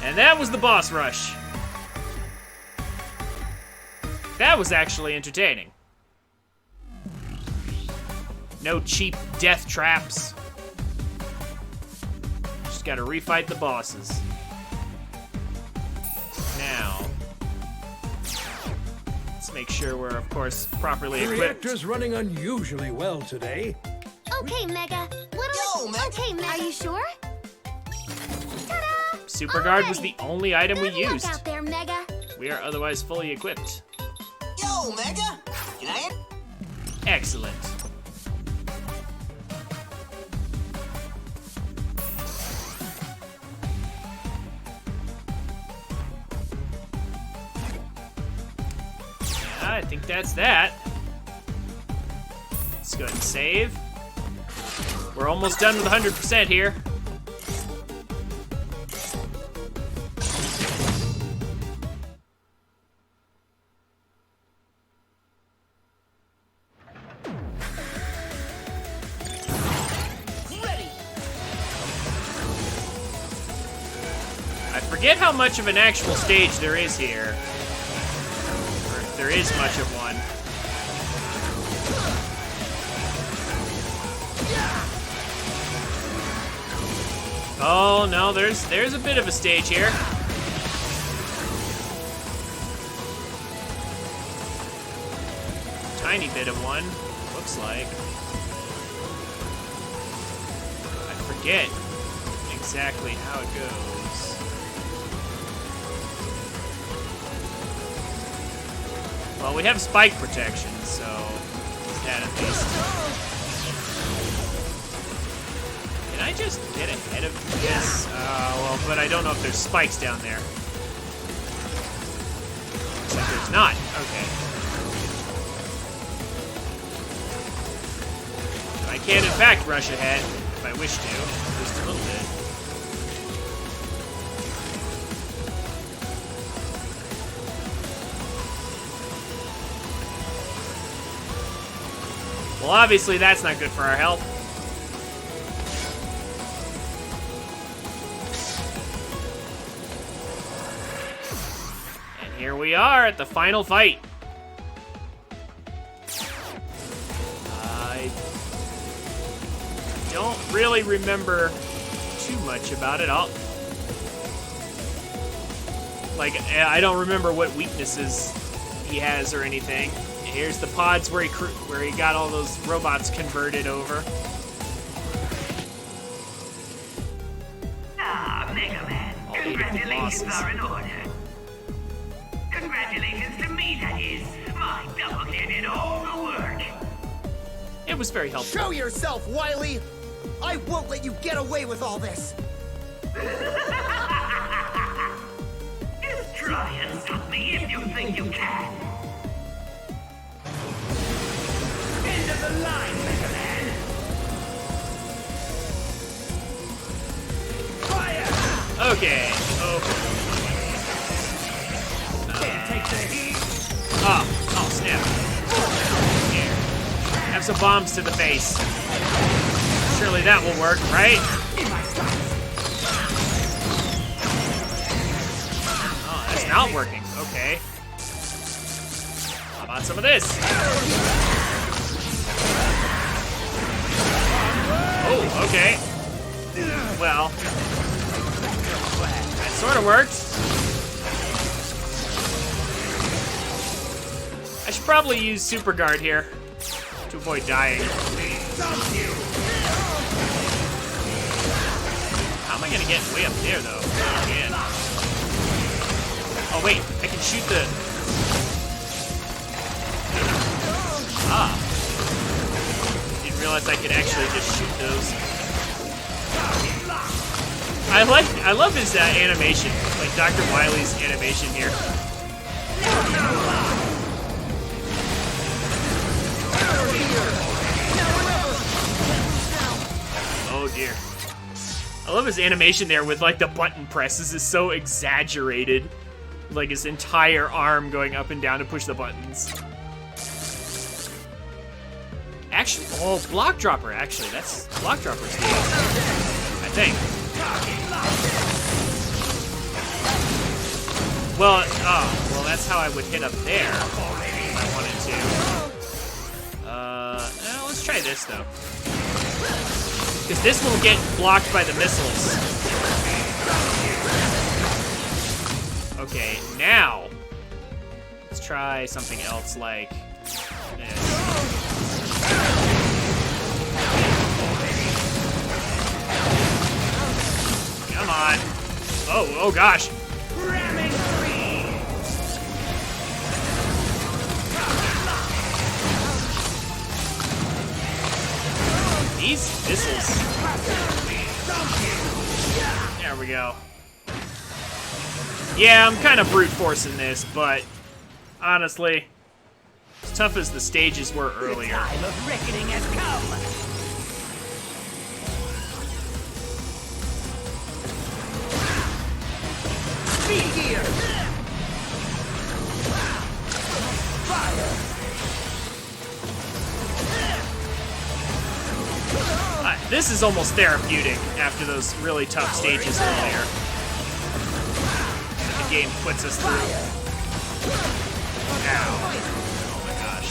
And that was the boss rush. That was actually entertaining. No cheap death traps. Just gotta refight the bosses. Now, let's make sure we're, of course, properly The equipped. reactor's running unusually well today. Okay, Mega. Yo, Mega. Okay, Mega. Are you sure? Ta-da! Super Guard was Already. the only item we Good luck used. out there, Mega. We are otherwise fully equipped. Yo, Mega. Can I in? Excellent. I think that's that. Let's go ahead and save. We're almost done with 100% here. I forget how much of an actual stage there is here. Or if there is much of one. Oh no, there's a bit of a stage here. Tiny bit of one, looks like. I forget exactly how it goes. Well, we have spike protection, so that at least. Can I just get ahead of this? Well, but I don't know if there's spikes down there. Looks like there's not. Okay. I can, in fact, rush ahead if I wish to, just a little bit. Well, obviously that's not good for our health. Here we are at the final fight. I don't really remember too much about it. I don't remember what weaknesses he has or anything. Here's the pods where he got all those robots converted over. Mega Man, All 8 congratulations bosses. are in order. Congratulations to me, that is. My doppelganger did all the work. It was very helpful. Show yourself, Wily! I won't let you get away with all this! Just try and stop me if you think you can. End of the line, Mega Man. Fire! Okay. Can't take the heat! Oh, snap. Here. Have some bombs to the face. Surely that will work, right? Oh, that's not working. Okay. How about some of this? Oh, okay. Well, that sort of worked. I should probably use Super Guard here to avoid dying. How am I gonna get way up there, though? Again. Oh wait, I can shoot the. Ah. Didn't realize I could actually just shoot those. I love his animation, like Dr. Wily's animation here. Oh dear. I love his animation there with like the button presses is so exaggerated. Like his entire arm going up and down to push the buttons. Actually, oh, block dropper, actually. That's block dropper's deal, I think. Well, that's how I would hit up there if I wanted to. Let's try this though. Because this will get blocked by the missiles. Okay, now let's try something else like this. Come on. Oh gosh. These missiles. There we go. Yeah, I'm kind of brute forcing this, but honestly, as tough as the stages were earlier. Time of reckoning has come. Speed gear. Fire. This is almost therapeutic after those really tough stages earlier. The game puts us through. Ow. Oh my gosh.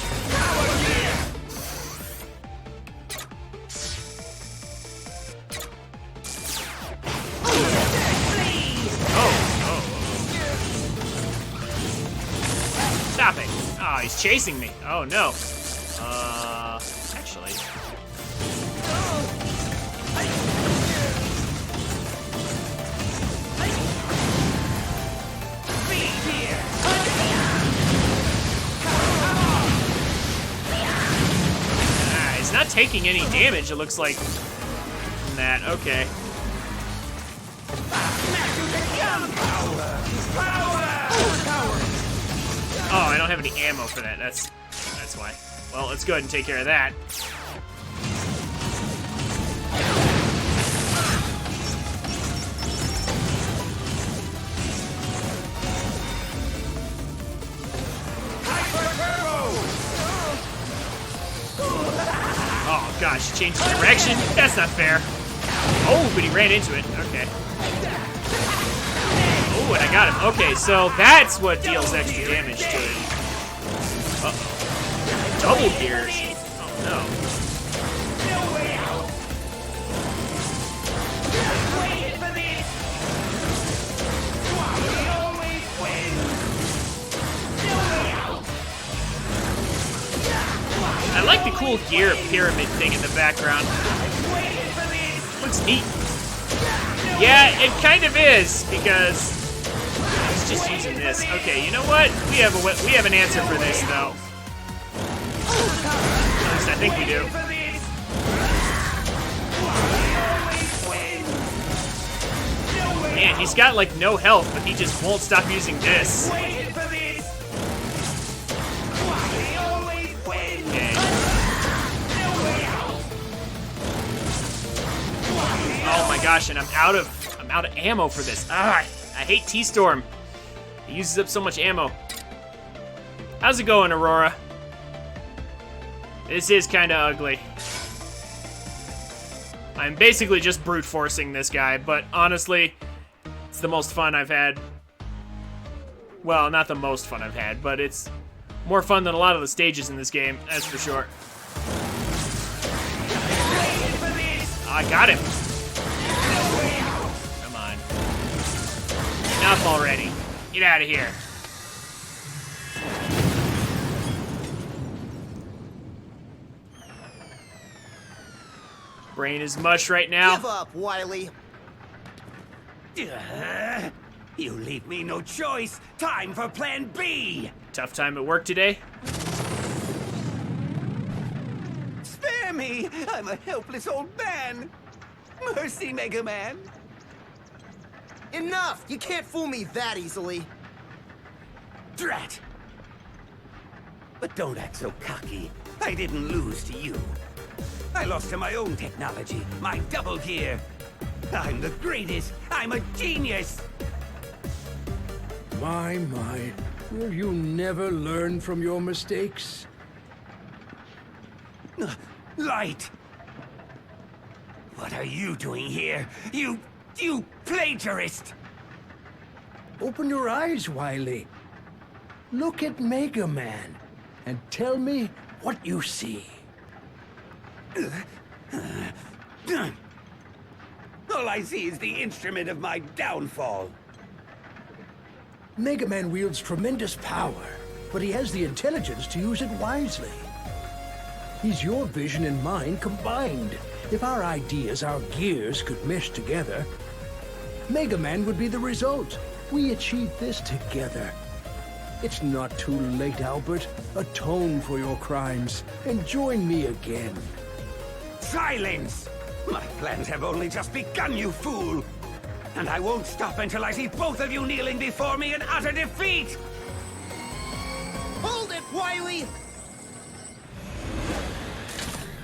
Oh. Stop it. Oh, he's chasing me. Oh no. Actually. He's not taking any damage, it looks like, from that. Okay. Oh, I don't have any ammo for that. That's why. Well, let's go ahead and take care of that. Oh gosh, changed direction? That's not fair. Oh, but he ran into it. Okay. Oh, Ooh, and I got him. Okay, so that's what deals extra damage to it. Uh-oh. Double gears. Oh, no. No way out. Wait for this. Wily always wins. No way out. I like the cool gear pyramid thing in the background. Wait for this. Looks neat. Yeah, it kind of is, because I was just using this. Okay, you know what? We have an answer for this, though. At least I think we do. For this. Wily always wins. No way Man, he's got, like, no health, but he just won't stop using this. Wait for this. Wily always wins. Okay. No way out. Oh my gosh, and I'm out of ammo for this. Ah, I hate T-Storm. He uses up so much ammo. How's it going, Aurora? This is kind of ugly. I'm basically just brute forcing this guy, but honestly, it's the most fun I've had. Well, not the most fun I've had, but it's more fun than a lot of the stages in this game, that's for sure. I got him. Come on. Enough already. Get out of here. Brain is mush right now. Give up, Wily. You leave me no choice. Time for plan B. Tough time at work today. Spare me. I'm a helpless old man. Mercy, Mega Man. Enough! You can't fool me that easily. Drat. But don't act so cocky. I didn't lose to you. I lost to my own technology, my double gear. I'm the greatest. I'm a genius. My, will you never learn from your mistakes? Light. What are you doing here? You plagiarist. Open your eyes, Wily. Look at Mega Man and tell me what you see. All I see is the instrument of my downfall. Mega Man wields tremendous power, but he has the intelligence to use it wisely. He's your vision and mine combined. If our ideas, our gears, could mesh together, Mega Man would be the result. We achieved this together. It's not too late, Albert. Atone for your crimes and join me again. Silence! My plans have only just begun, you fool! And I won't stop until I see both of you kneeling before me in utter defeat! Hold it, Wily!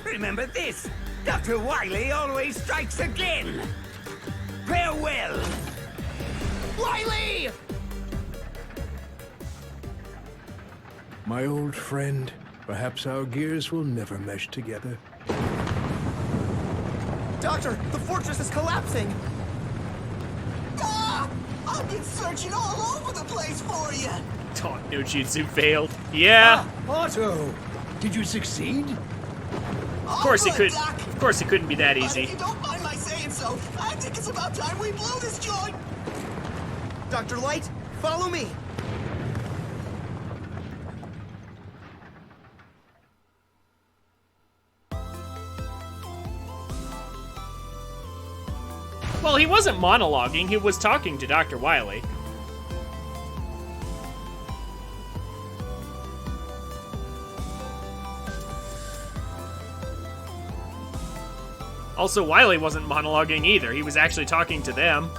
Remember this! Dr. Wily always strikes again! Farewell! Wily! My old friend, perhaps our gears will never mesh together. Doctor, the fortress is collapsing! Ah! I've been searching all over the place for you! Oh, no jutsu failed. Yeah. Otto! Did you succeed? Of course it could. Of course it couldn't be that But easy. if you don't mind my saying so, I think it's about time we blow this joint! Dr. Light, follow me! Well, he wasn't monologuing, he was talking to Dr. Wily. Also, Wily wasn't monologuing either, he was actually talking to them.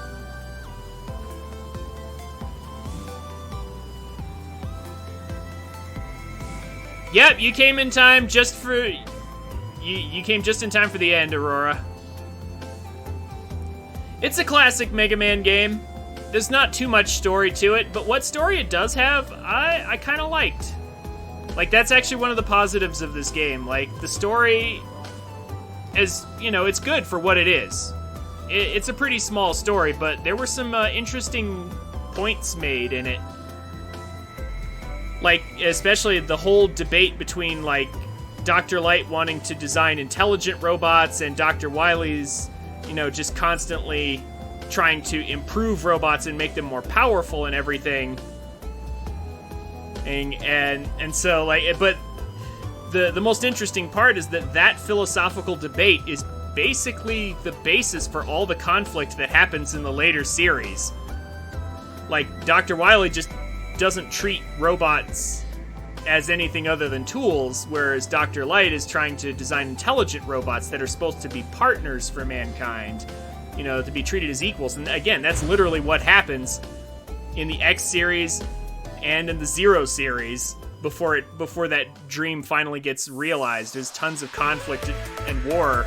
Yep, you came in time just for... You came just in time for the end, Aurora. It's a classic Mega Man game. There's not too much story to it, but what story it does have, I kind of liked. Like, that's actually one of the positives of this game. Like, the story is, you know, it's good for what it is. It's a pretty small story, but there were some interesting points made in it. Like, especially the whole debate between, like, Dr. Light wanting to design intelligent robots and Dr. Wily's, you know, just constantly trying to improve robots and make them more powerful and everything. And so, like, but the most interesting part is that philosophical debate is basically the basis for all the conflict that happens in the later series. Like, Dr. Wily just doesn't treat robots as anything other than tools, whereas Dr. Light is trying to design intelligent robots that are supposed to be partners for mankind, you know, to be treated as equals. And again, that's literally what happens in the X series and in the Zero series before that dream finally gets realized. There's tons of conflict and war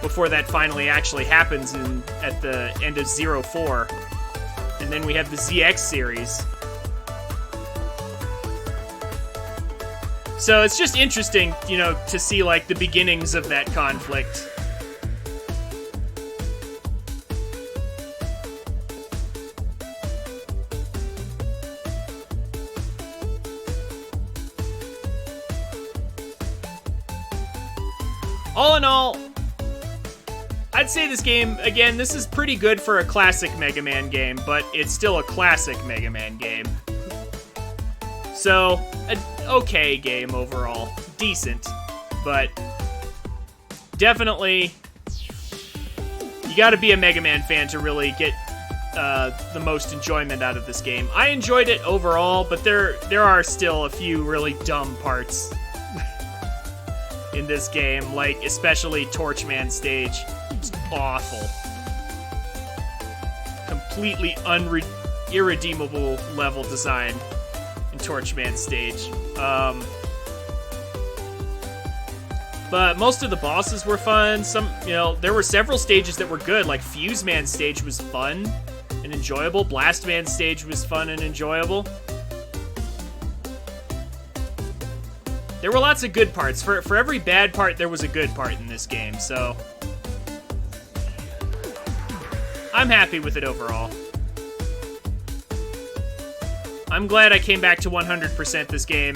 before that finally actually happens at the end of 04. And then we have the ZX series. So it's just interesting, you know, to see, like, the beginnings of that conflict. All in all, I'd say this game, again, this is pretty good for a classic Mega Man game, but it's still a classic Mega Man game. So, an okay game overall. Decent, but definitely, you gotta be a Mega Man fan to really get the most enjoyment out of this game. I enjoyed it overall, but there are still a few really dumb parts in this game, like especially Torchman stage. It's awful. Completely irredeemable level design in Torchman stage. But most of the bosses were fun. Some, you know, there were several stages that were good, like Fuse Man stage was fun and enjoyable. Blast Man stage was fun and enjoyable. There were lots of good parts. For every bad part, there was a good part in this game, so I'm happy with it overall. I'm glad I came back to 100% this game.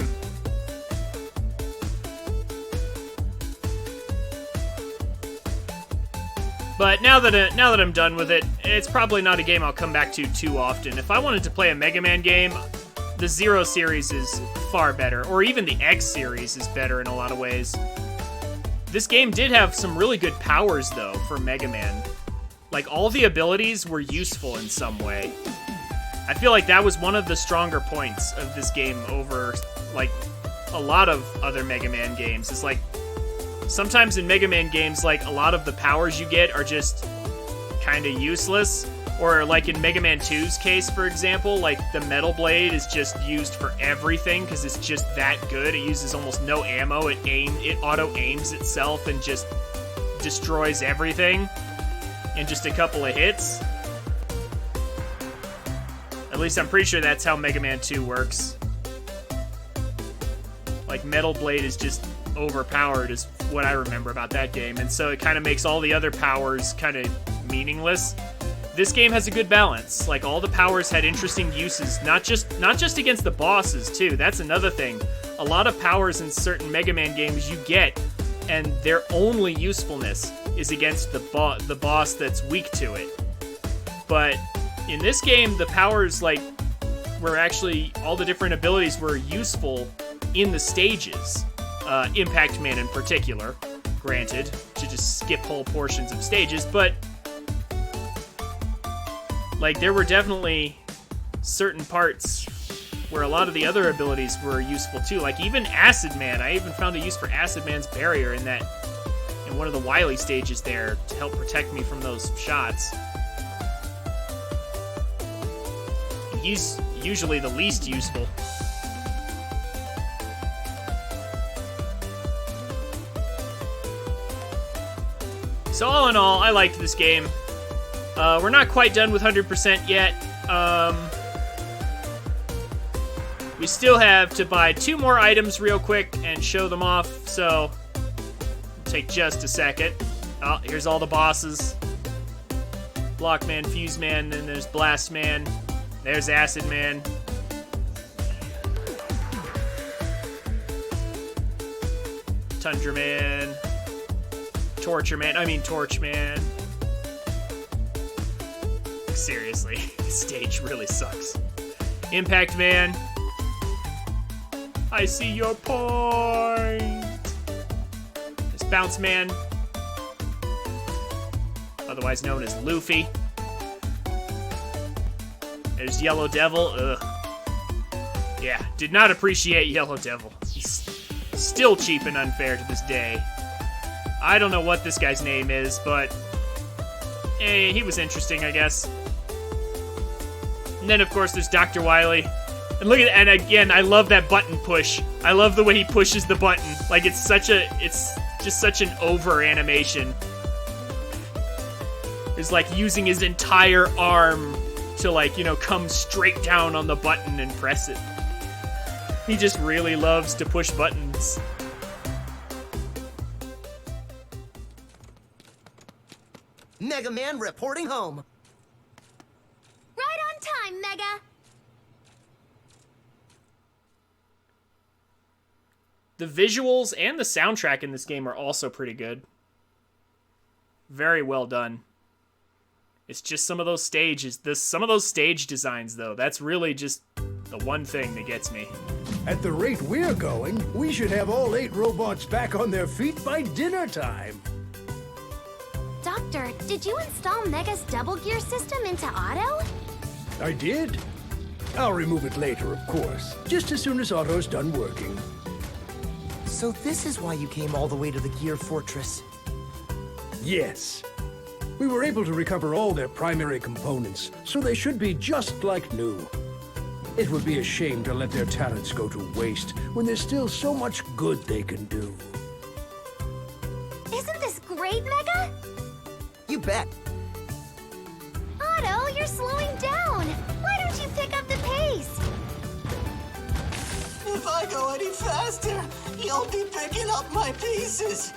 But now that I'm done with it, it's probably not a game I'll come back to too often. If I wanted to play a Mega Man game, the Zero series is far better, or even the X series is better in a lot of ways. This game did have some really good powers, though, for Mega Man. Like, all the abilities were useful in some way. I feel like that was one of the stronger points of this game over, like, a lot of other Mega Man games. It's like, sometimes in Mega Man games, like, a lot of the powers you get are just kind of useless. Or, like, in Mega Man 2's case, for example, like, the Metal Blade is just used for everything because it's just that good. It uses almost no ammo. It auto-aims itself and just destroys everything in just a couple of hits. At least I'm pretty sure that's how Mega Man 2 works. Like, Metal Blade is just overpowered is what I remember about that game, and so it kind of makes all the other powers kind of meaningless. This game has a good balance. Like, all the powers had interesting uses, not just against the bosses, too. That's another thing. A lot of powers in certain Mega Man games you get, and their only usefulness is against the boss that's weak to it. But in this game, the powers, like, were actually, all the different abilities were useful in the stages. Impact Man in particular, granted, to just skip whole portions of stages, but like, there were definitely certain parts where a lot of the other abilities were useful too. Like, even Acid Man, I even found a use for Acid Man's barrier in one of the Wily stages there to help protect me from those shots. He's usually the least useful. So all in all, I liked this game. We're not quite done with 100% yet. We still have to buy 2 more items real quick and show them off, so it'll take just a second. Oh, here's all the bosses. Blockman, Fuse Man, then there's Blast Man. There's Acid Man. Tundra Man. Torture Man. I mean, Torch Man. Seriously, this stage really sucks. Impact Man. I see your point. There's Bounce Man. Otherwise known as Luffy. There's Yellow Devil. Ugh. Yeah, did not appreciate Yellow Devil. He's still cheap and unfair to this day. I don't know what this guy's name is, but he was interesting, I guess. And then, of course, there's Dr. Wily. And look at, and again, I love that button push. I love the way he pushes the button. Like, it's just such an over animation. It's like using his entire arm to, like, you know, come straight down on the button and press it. He just really loves to push buttons. Mega Man reporting home. Right on time, Mega. The visuals and the soundtrack in this game are also pretty good. Very well done. It's just some of those stages, some of those stage designs, though. That's really just the one thing that gets me. At the rate we're going, we should have all 8 robots back on their feet by dinner time. Doctor, did you install Mega's double gear system into auto? I did. I'll remove it later, of course, just as soon as Auto's done working. So this is why you came all the way to the Gear Fortress. Yes. We were able to recover all their primary components, so they should be just like new. It would be a shame to let their talents go to waste when there's still so much good they can do. Isn't this great, Mega? You bet. Otto, you're slowing down. Why don't you pick up the pace? If I go any faster, you'll be picking up my pieces.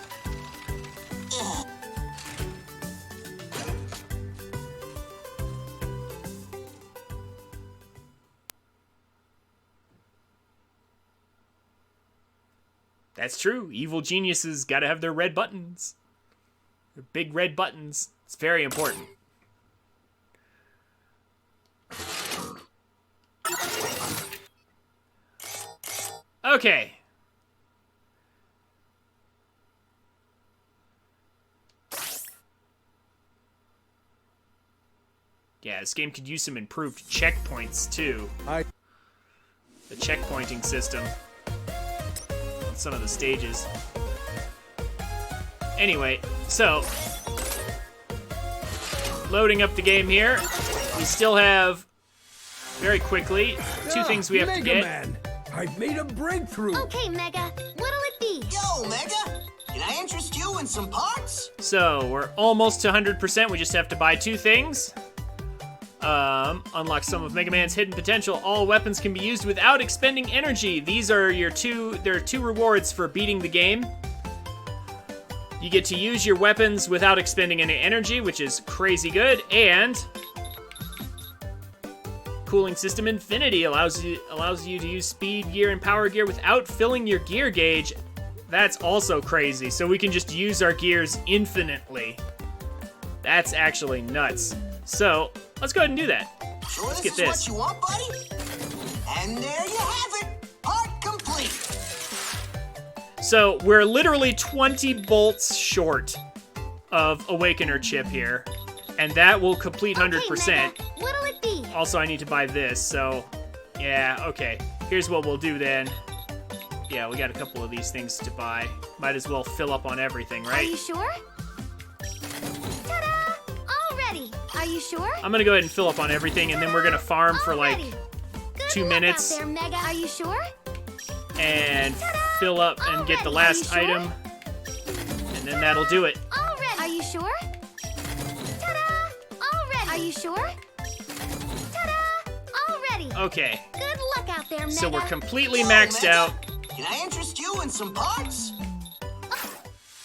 Ugh. That's true. Evil geniuses gotta have their red buttons. Their big red buttons. It's very important. Okay. Yeah, this game could use some improved checkpoints, too. The checkpointing system on some of the stages. Anyway, so loading up the game here. We still have, very quickly, 2 things we have to get. Man, I've made a breakthrough. Okay, Mega. What'll it be? Yo, Mega, can I interest you in some parts? So, we're almost to 100%. We just have to buy 2 things. Unlock some of Mega Man's hidden potential. All weapons can be used without expending energy. These are your there are 2 rewards for beating the game. You get to use your weapons without expending any energy, which is crazy good, and Cooling System Infinity allows you to use speed gear and power gear without filling your gear gauge. That's also crazy. So we can just use our gears infinitely. That's actually nuts. So, let's go ahead and do that. Sure, Let's this get is this. what you want, buddy? And there you have it. Part complete. So, we're literally 20 bolts short of Awakener chip here. And that will complete 100%. Okay, Mega. What'll it be? Also, I need to buy this, so yeah, okay. Here's what we'll do then. Yeah, we got a couple of these things to buy. Might as well fill up on everything, Are right? you sure? Ta-da! All ready. Are you sure? I'm gonna go ahead and fill up on everything, and then we're gonna farm for All like ready. Good 2 luck minutes out there, Mega. Are you sure? and Ta-da! fill up and get the Alrighty, last are you sure? item, and then that'll do it. All ready. Are you sure? Ta-da! All ready. Are you sure? Ta-da! All ready. Okay, Good luck out there, Mega. so we're completely Yo, maxed Mega, out. Can I interest you in some parts?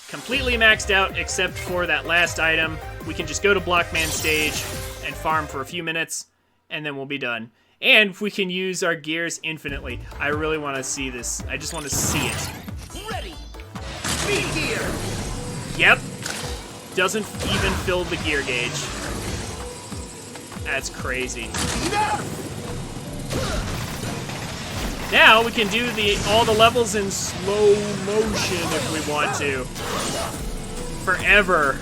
Completely maxed out except for that last item. We can just go to Blockman stage and farm for a few minutes, and then we'll be done. And we can use our gears infinitely. I really want to see this. I just want to see it. Ready. Speed gear. Yep. Doesn't even fill the gear gauge. That's crazy. Now we can do all the levels in slow motion if we want to. Forever.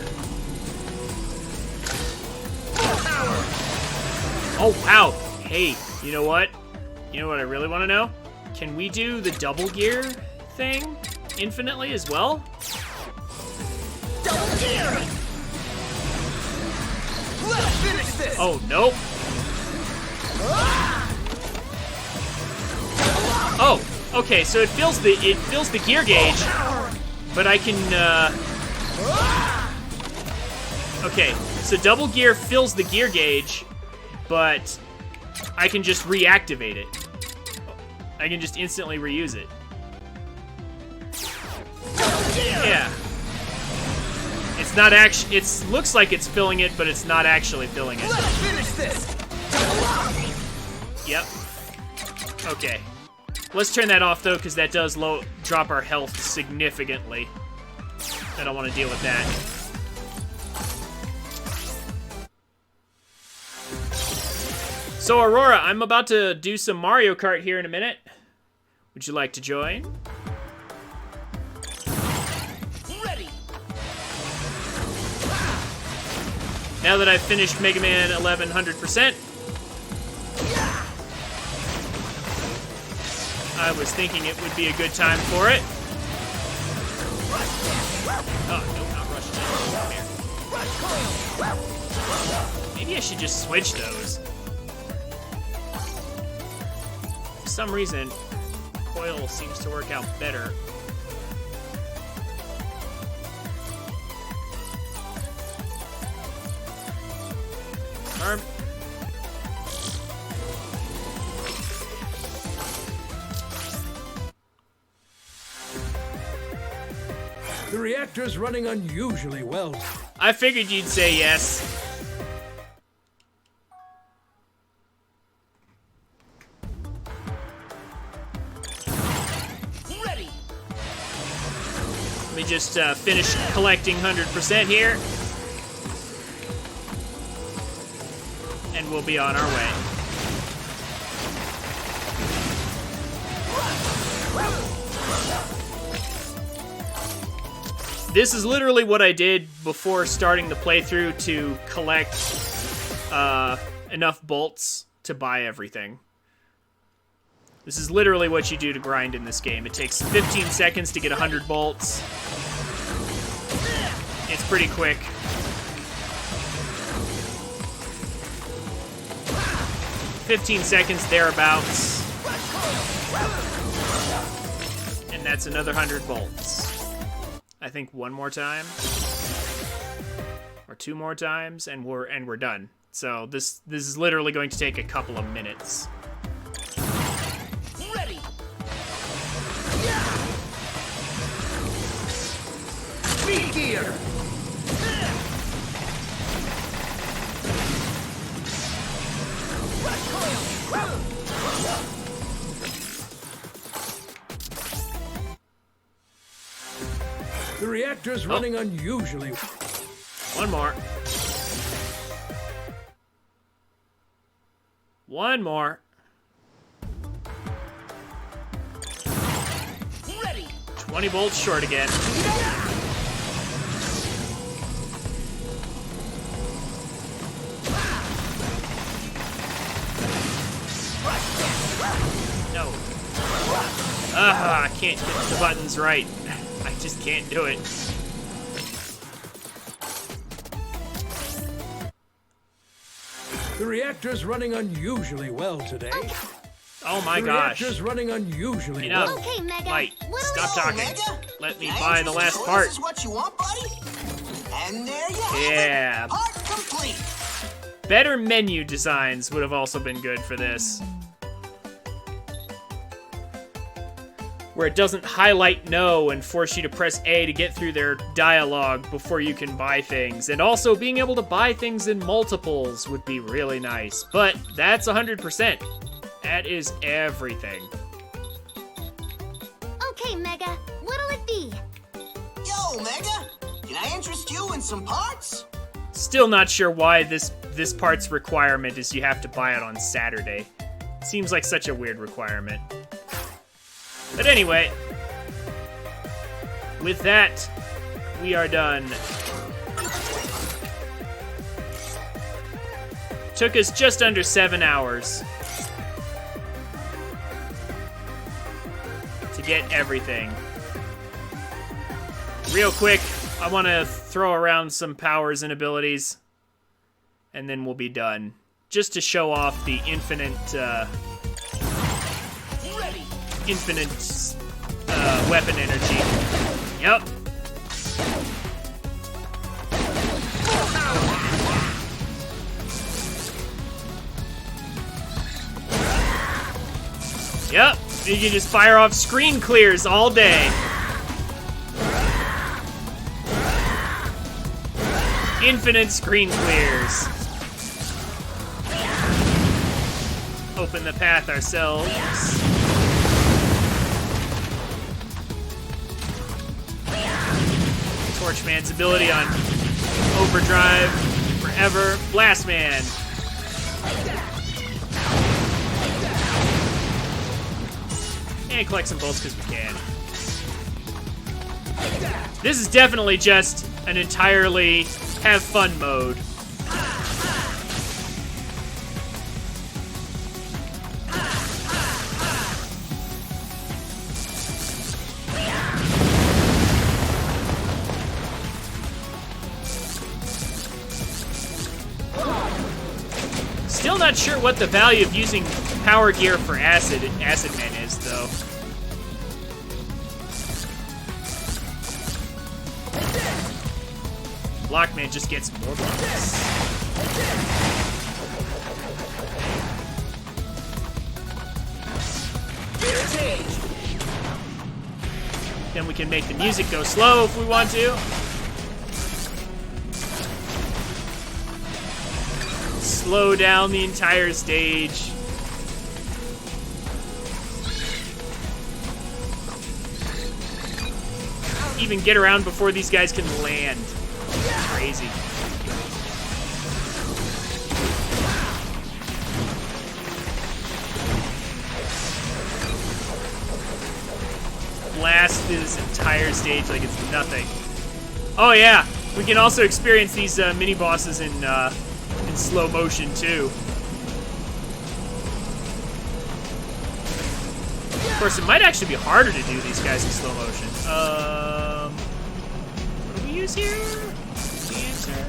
Oh, wow. Hey, you know what? You know what I really want to know? Can we do the double gear thing infinitely as well? Double gear. Let's finish this. Oh, nope. Oh, okay, so it fills the gear gauge, but I can, okay, so double gear fills the gear gauge, but I can just reactivate it. I can just instantly reuse it. Yeah. It's not actually, it looks like it's filling it, but it's not actually filling it. Let's finish this. Yep. Okay. Let's turn that off, though, because that does drop our health significantly. I don't want to deal with that. So, Aurora, I'm about to do some Mario Kart here in a minute. Would you like to join? Ready. Now that I've finished Mega Man 1100%, I was thinking it would be a good time for it. Oh, no, not rushing. Come here. Maybe I should just switch those. For some reason, coil seems to work out better. Arm. The reactor's running unusually well. I figured you'd say yes. Ready. Let me just finish collecting 100% here. And we'll be on our way. This is literally what I did before starting the playthrough to collect enough bolts to buy everything. This is literally what you do to grind in this game. It takes 15 seconds to get 100 bolts. It's pretty quick. "15 seconds thereabouts. And that's another 100 bolts. I think one more time. Or two more times, and we're done. So this is literally going to take a couple of minutes. Ready. Speed gear. The reactor's running unusually. One more. One more. Ready. 20 bolts short again. No. I can't get the buttons right. I just can't do it. The reactor's running unusually well today. Oh my The gosh. reactor's running unusually Enough. well. Okay, Mega. Light, What do stop we- talking. Mega? Let me Answers buy the and last choices part. is what you want, buddy? And there you have Yeah. it. Part complete. Better menu designs would have also been good for this. where it doesn't highlight no and force you to press A to get through their dialogue before you can buy things. And also being able to buy things in multiples would be really nice. But that's 100%. That is everything. Okay, Mega, what'll it be? Yo, Mega, can I interest you in some parts? Still not sure why this part's requirement is you have to buy it on Saturday. Seems like such a weird requirement. But anyway, with that, we are done. Took us just under 7 hours to get everything. Real quick, I want to throw around some powers and abilities, and then we'll be done. Just to show off the infinite weapon energy. Yep. Yep, you can just fire off screen clears all day. Infinite screen clears. Open the path ourselves. Torchman's ability on overdrive forever. Blastman. And collect some bolts because we can. This is definitely just an entirely have fun mode. Still not sure what the value of using power gear for Acid Man is, though. Blockman just gets more blocks. Then we can make the music go slow if we want to. Slow down the entire stage. Even get around before these guys can land. Crazy. Blast this entire stage like it's nothing. Oh yeah, we can also experience these mini bosses in slow motion too. Of course, it might actually be harder to do these guys in slow motion. What do we use here? The answer.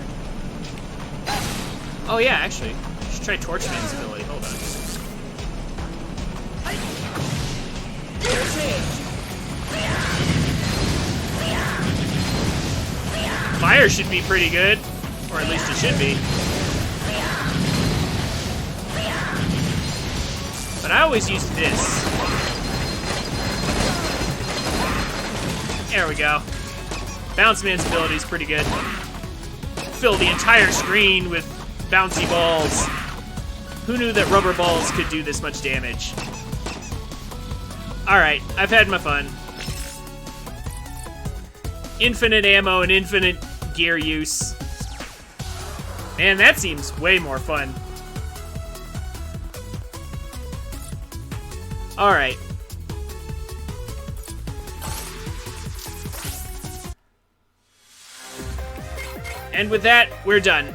Oh yeah, actually, I should try Torchman's ability. Hold on. Fire should be pretty good, or at least it should be. But I always use this. There we go. Bounce Man's ability is pretty good. Fill the entire screen with bouncy balls. Who knew that rubber balls could do this much damage? Alright, I've had my fun. Infinite ammo and infinite gear use. Man, that seems way more fun. Alright. And with that, we're done.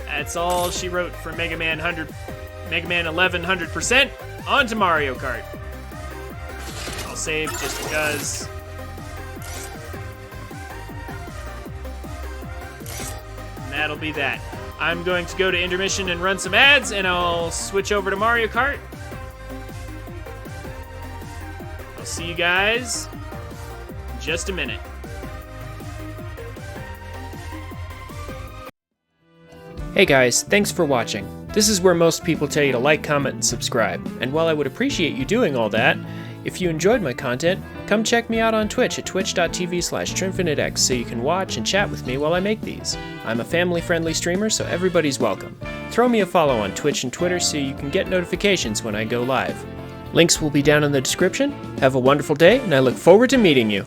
That's all she wrote for Mega Man 11 100% on to Mario Kart. I'll save just because. And that'll be that. I'm going to go to intermission and run some ads, and I'll switch over to Mario Kart. I'll see you guys in just a minute. Hey guys, thanks for watching. This is where most people tell you to like, comment, and subscribe. And while I would appreciate you doing all that, if you enjoyed my content, come check me out on Twitch at twitch.tv/TrinfiniteX so you can watch and chat with me while I make these. I'm a family-friendly streamer, so everybody's welcome. Throw me a follow on Twitch and Twitter so you can get notifications when I go live. Links will be down in the description. Have a wonderful day, and I look forward to meeting you.